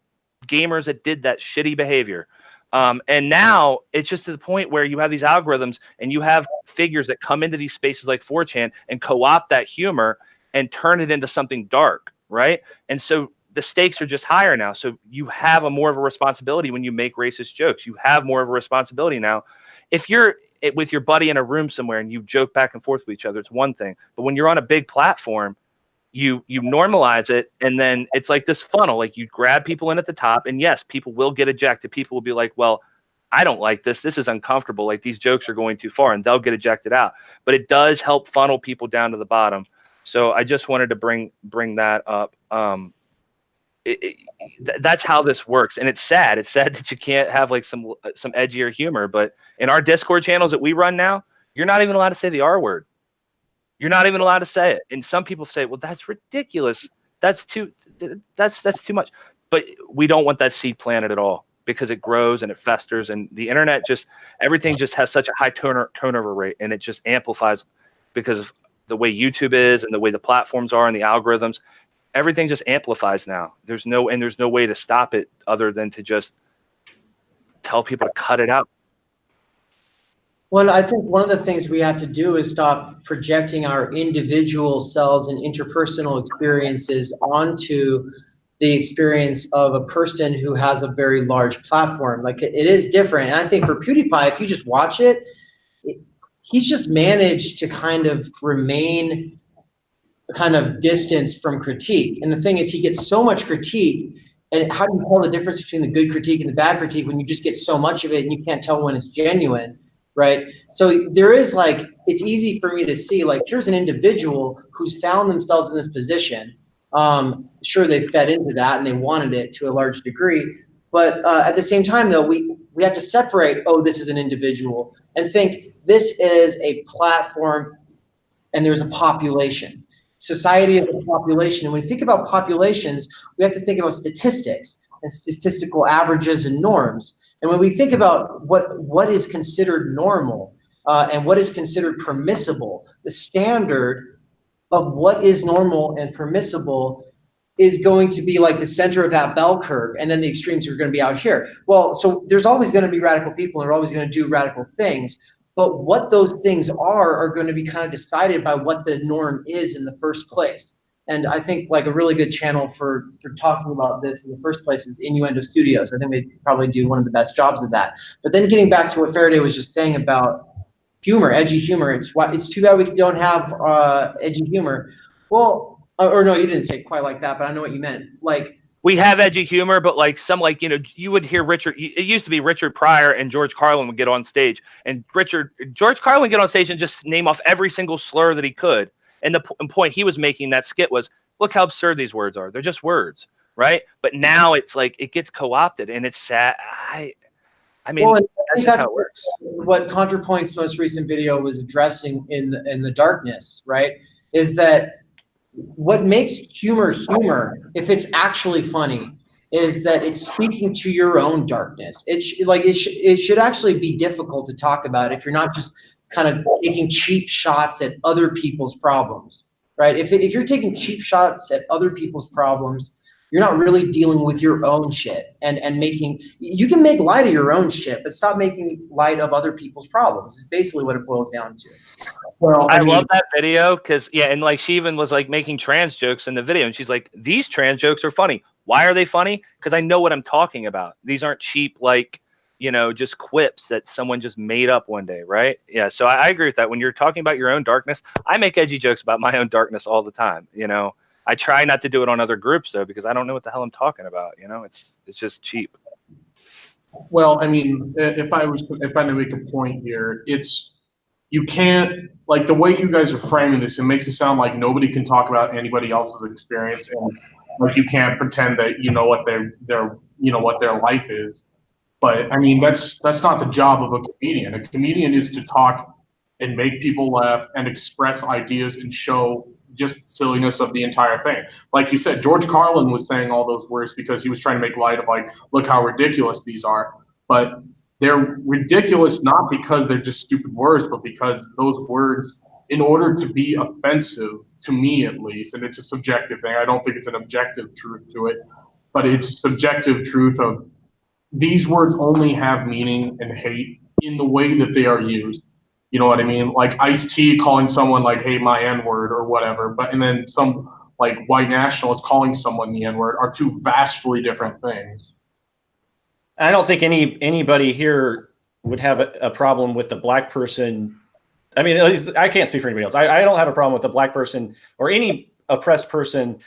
S4: gamers that did that shitty behavior. And now it's just to the point where you have these algorithms and you have figures that come into these spaces like 4chan and co-opt that humor and turn it into something dark, right? And so the stakes are just higher now. So you have more of a responsibility when you make racist jokes. You have more of a responsibility now. If you're with your buddy in a room somewhere and you joke back and forth with each other, it's one thing. But when you're on a big platform, you normalize it, and then it's like this funnel. Like, you grab people in at the top, and yes, people will get ejected. People will be like, well, I don't like this. This is uncomfortable. Like, these jokes are going too far, and they'll get ejected out. But it does help funnel people down to the bottom. So I just wanted to bring that up. That's how this works, and it's sad. It's sad that you can't have like some edgier humor. But in our Discord channels that we run now, you're not even allowed to say the R word. You're not even allowed to say it. And some people say, "Well, that's ridiculous. That's too much." But we don't want that seed planted at all, because it grows and it festers, and the internet everything just has such a high turnover rate, and it just amplifies because of the way YouTube is and the way the platforms are and the algorithms. Everything just amplifies now. There's no way to stop it other than to just tell people to cut it out.
S1: Well, I think one of the things we have to do is stop projecting our individual selves and interpersonal experiences onto the experience of a person who has a very large platform. Like, it is different. And I think for PewDiePie, if you just watch it, he's just managed to kind of remain kind of distanced from critique. And the thing is, he gets so much critique, and how do you tell the difference between the good critique and the bad critique when you just get so much of it and you can't tell when it's genuine, right? So there is, like, it's easy for me to see, like, here's an individual who's found themselves in this position. Sure, they fed into that and they wanted it to a large degree, but at the same time, though, we have to separate, oh, this is an individual, and think this is a platform and there's a population. Society is a population, and when we think about populations, we have to think about statistics and statistical averages and norms. And when we think about what is considered normal and what is considered permissible, the standard of what is normal and permissible is going to be like the center of that bell curve, and then the extremes are going to be out here. Well, so there's always going to be radical people, and they're always going to do radical things. But what those things are going to be kind of decided by what the norm is in the first place. And I think, like, a really good channel for talking about this in the first place is Innuendo Studios. I think they probably do one of the best jobs of that. But then getting back to what Faraday was just saying about humor, edgy humor, it's too bad we don't have edgy humor. Well, or no, you didn't say it quite like that, but I know what you meant. Like,
S4: we have edgy humor, but like you would hear Richard. It used to be Richard Pryor and George Carlin would get on stage, and George Carlin would get on stage and just name off every single slur that he could. And the point he was making that skit was, look how absurd these words are. They're just words, right? But now it's like it gets co-opted, and it's sad. I mean,
S1: well,
S4: that's just how it works.
S1: What ContraPoint's most recent video was addressing in the darkness, right, is that what makes humor, if it's actually funny, is that it's speaking to your own darkness. It should actually be difficult to talk about if you're not just kind of taking cheap shots at other people's problems, right? If you're taking cheap shots at other people's problems, you're not really dealing with your own shit and you can make light of your own shit, but stop making light of other people's problems. It's basically what it boils down to.
S6: Well,
S4: I love that video because, yeah, and like she even was like making trans jokes in the video, and she's like, these trans jokes are funny. Why are they funny? Because I know what I'm talking about. These aren't cheap, like, just quips that someone just made up one day, right? Yeah, so I agree with that. When you're talking about your own darkness, I make edgy jokes about my own darkness all the time, I try not to do it on other groups, though, because I don't know what the hell I'm talking about, It's just cheap.
S6: Well, I mean, if I to make a point here, you can't, like, the way you guys are framing this, it makes it sound like nobody can talk about anybody else's experience, and like you can't pretend that you know what their life is. But I mean, that's not the job of a comedian. A comedian is to talk and make people laugh and express ideas and show just the silliness of the entire thing. Like you said, George Carlin was saying all those words because he was trying to make light of, like, look how ridiculous these are. But they're ridiculous not because they're just stupid words, but because those words, in order to be offensive, to me at least, and it's a subjective thing, I don't think it's an objective truth to it, but it's a subjective truth of these words only have meaning and hate in the way that they are used. You know what I mean? Like Ice-T calling someone like, hey, my N-word or whatever, and then some like white nationalists calling someone the N-word are two vastly different things.
S5: I don't think anybody here would have a problem with the black person. I mean, at least I can't speak for anybody else. I don't have a problem with the black person or any oppressed person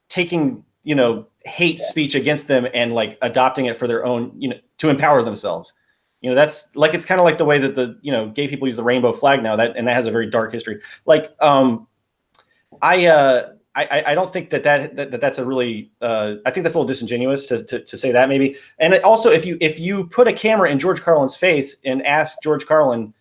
S5: taking, you know, hate speech against them and like adopting it for their own, you know, to empower themselves. You know, that's like, it's kind of like the way that the, you know, gay people use the rainbow flag now, that has a very dark history. Like, I don't think that's a really, I think that's a little disingenuous to say that maybe. And also, if you put a camera in George Carlin's face and ask George Carlin,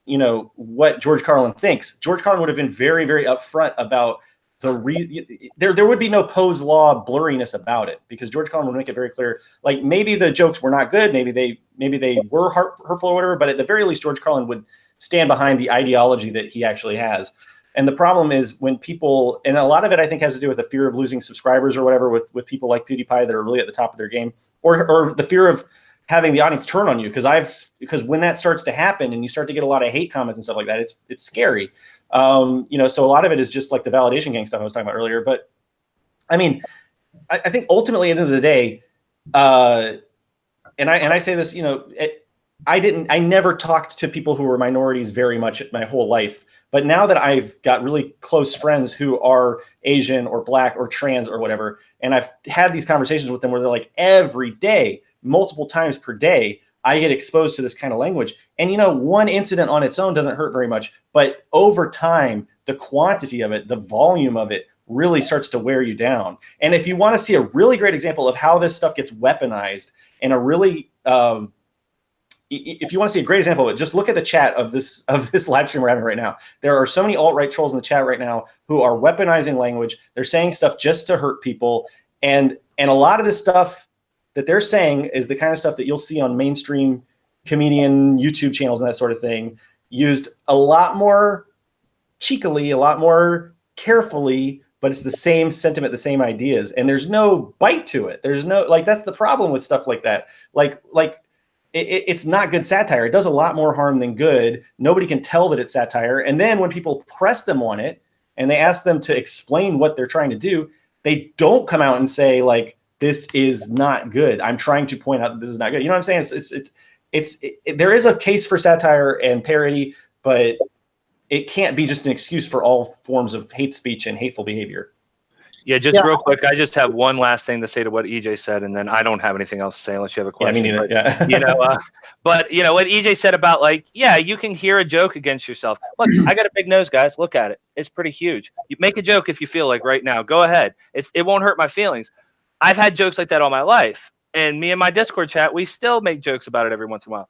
S5: you know, what George Carlin thinks, George Carlin would have been very, very upfront about there would be no Poe's law blurriness about it, because George Carlin would make it very clear, like maybe the jokes were not good, maybe they were hurtful or whatever, but at the very least, George Carlin would stand behind the ideology that he actually has. And the problem is when people, and a lot of it I think has to do with the fear of losing subscribers or whatever with people like PewDiePie that are really at the top of their game, or the fear of having the audience turn on you. Because when that starts to happen and you start to get a lot of hate comments and stuff like that, it's scary. You know, so a lot of it is just like the validation gang stuff I was talking about earlier. But I mean, I think ultimately at the end of the day, and I say this, you know, I never talked to people who were minorities very much my whole life. But now that I've got really close friends who are Asian or black or trans or whatever, and I've had these conversations with them where they're like, every day, multiple times per day, I get exposed to this kind of language. And, you know, one incident on its own doesn't hurt very much. But over time, the quantity of it, the volume of it really starts to wear you down. And if you want to see a really great example of how this stuff gets weaponized and a really, if you want to see a great example of it, just look at the chat of this live stream we're having right now. There are so many alt-right trolls in the chat right now who are weaponizing language. They're saying stuff just to hurt people. And a lot of this stuff that they're saying is the kind of stuff that you'll see on mainstream comedian YouTube channels and that sort of thing, used a lot more cheekily, a lot more carefully, but it's the same sentiment, the same ideas. And there's no bite to it. There's no, like, that's the problem with stuff like that. Like it's not good satire. It does a lot more harm than good. Nobody can tell that it's satire. And then when people press them on it and they ask them to explain what they're trying to do, they don't come out and say like, this is not good. I'm trying to point out that this is not good. You know what I'm saying? There is a case for satire and parody, but it can't be just an excuse for all forms of hate speech and hateful behavior.
S4: Yeah, just real quick, I just have one last thing to say to what EJ said, and then I don't have anything else to say unless you have a question.
S5: Yeah, me neither.
S4: Yeah. You know, but you know what EJ said about, like, yeah, you can hear a joke against yourself. Look, I got a big nose, guys. Look at it. It's pretty huge. You make a joke if you feel like right now. Go ahead. It won't hurt my feelings. I've had jokes like that all my life, and me and my Discord chat, we still make jokes about it every once in a while.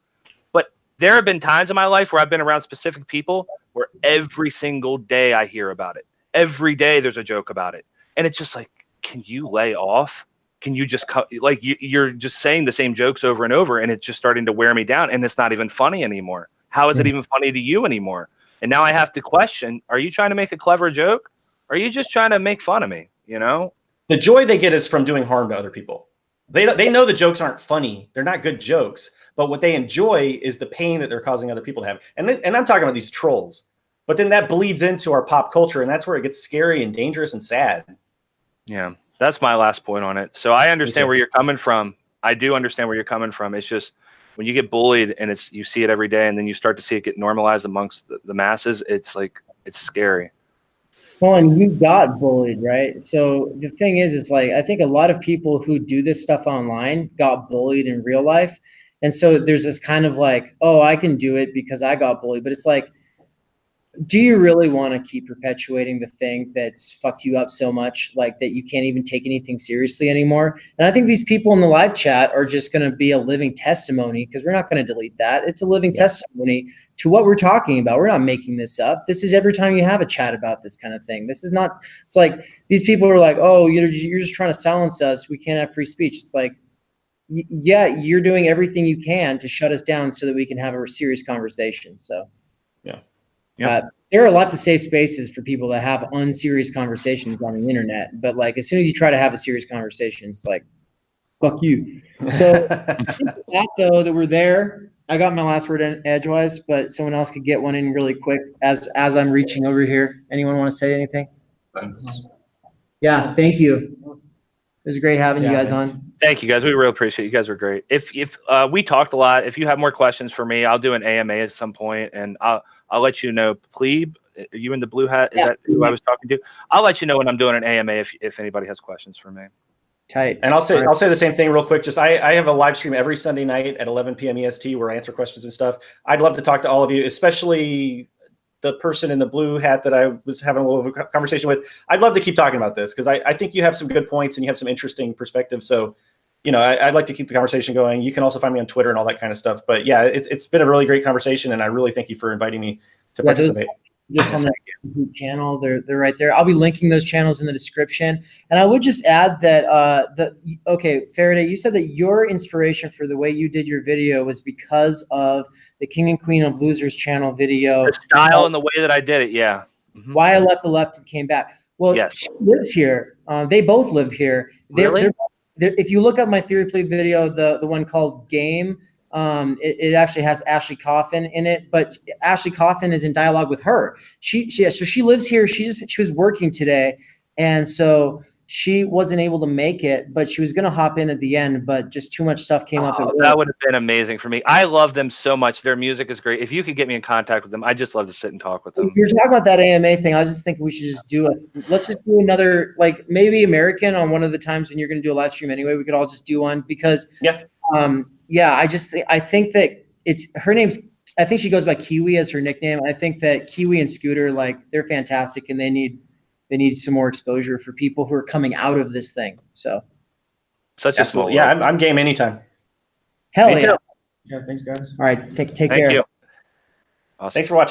S4: But there have been times in my life where I've been around specific people where every single day I hear about it. Every day there's a joke about it. And it's just like, can you lay off? Can you just like you're just saying the same jokes over and over, and it's just starting to wear me down, and it's not even funny anymore. How is it even funny to you anymore? And now I have to question, are you trying to make a clever joke? Or are you just trying to make fun of me? You know?
S5: The joy they get is from doing harm to other people. They know the jokes aren't funny. They're not good jokes. But what they enjoy is the pain that they're causing other people to have. And I'm talking about these trolls. But then that bleeds into our pop culture, and that's where it gets scary and dangerous and sad.
S4: Yeah, that's my last point on it. So I understand where you're coming from. I do understand where you're coming from. It's just when you get bullied and you see it every day, and then you start to see it get normalized amongst the masses, it's like, it's scary.
S1: Well, and you got bullied, right? So the thing is, it's like, I think a lot of people who do this stuff online got bullied in real life. And so there's this kind of like, oh, I can do it because I got bullied. But it's like, do you really want to keep perpetuating the thing that's fucked you up so much, like that you can't even take anything seriously anymore? And I think these people in the live chat are just going to be a living testimony, because we're not going to delete that. It's a living testimony to what we're talking about. We're not making this up. This is every time you have a chat about this kind of thing. This is not, it's like these people are like, oh, you're just trying to silence us. We can't have free speech. It's like, yeah, you're doing everything you can to shut us down so that we can have a serious conversation. So,
S5: yeah.
S1: There are lots of safe spaces for people that have unserious conversations on the internet. But like, as soon as you try to have a serious conversation, it's like, fuck you. So that though, that we're there. I got my last word in edgewise, but someone else could get one in really quick as I'm reaching over here. Anyone want to say anything?
S7: Thanks.
S1: Yeah, thank you. It was great having you guys on.
S4: Thank you guys. We really appreciate it. You guys were great. If we talked a lot, if you have more questions for me, I'll do an AMA at some point, and I'll let you know. Plebe, are you in the blue hat? Is that who I was talking to? I'll let you know when I'm doing an AMA if anybody has questions for me.
S1: Tight.
S5: And I'll say the same thing real quick. Just I have a live stream every Sunday night at 11 p.m. EST where I answer questions and stuff. I'd love to talk to all of you, especially the person in the blue hat that I was having a little conversation with. I'd love to keep talking about this because I think you have some good points and you have some interesting perspectives. So, you know, I'd like to keep the conversation going. You can also find me on Twitter and all that kind of stuff. But yeah, it's been a really great conversation, and I really thank you for inviting me to participate.
S1: Just on the YouTube channel, they're right there. I'll be linking those channels in the description. And I would just add that okay, Faraday, you said that your inspiration for the way you did your video was because of the King and Queen of Losers channel video.
S4: The style and the way that I did it, yeah. Mm-hmm.
S1: Why I left the left and came back. Well,
S4: yes.
S1: She lives here. They both live here.
S4: Really?
S1: If you look up my Theory Plea video, the one called Game, it actually has Ashley Coffin in it, but Ashley Coffin is in dialogue with her. So she lives here. She was working today, and so she wasn't able to make it, but she was gonna hop in at the end, but just too much stuff came up.
S4: That would have been amazing for me. I love them so much. Their music is great. If you could get me in contact with them, I just love to sit and talk with them.
S1: You're talking about that AMA thing. I was just thinking we should just let's just do another, like maybe American on one of the times when you're gonna do a live stream anyway. We could all just do one because I think that her name's, I think she goes by Kiwi as her nickname. I think that Kiwi and Scooter, like, they're fantastic, and they need some more exposure for people who are coming out of this thing. So
S4: such a small
S5: I'm game anytime.
S1: Hell yeah.
S3: Yeah, thanks guys.
S1: All right, take care.
S4: Thank you.
S5: Awesome. Thanks for watching.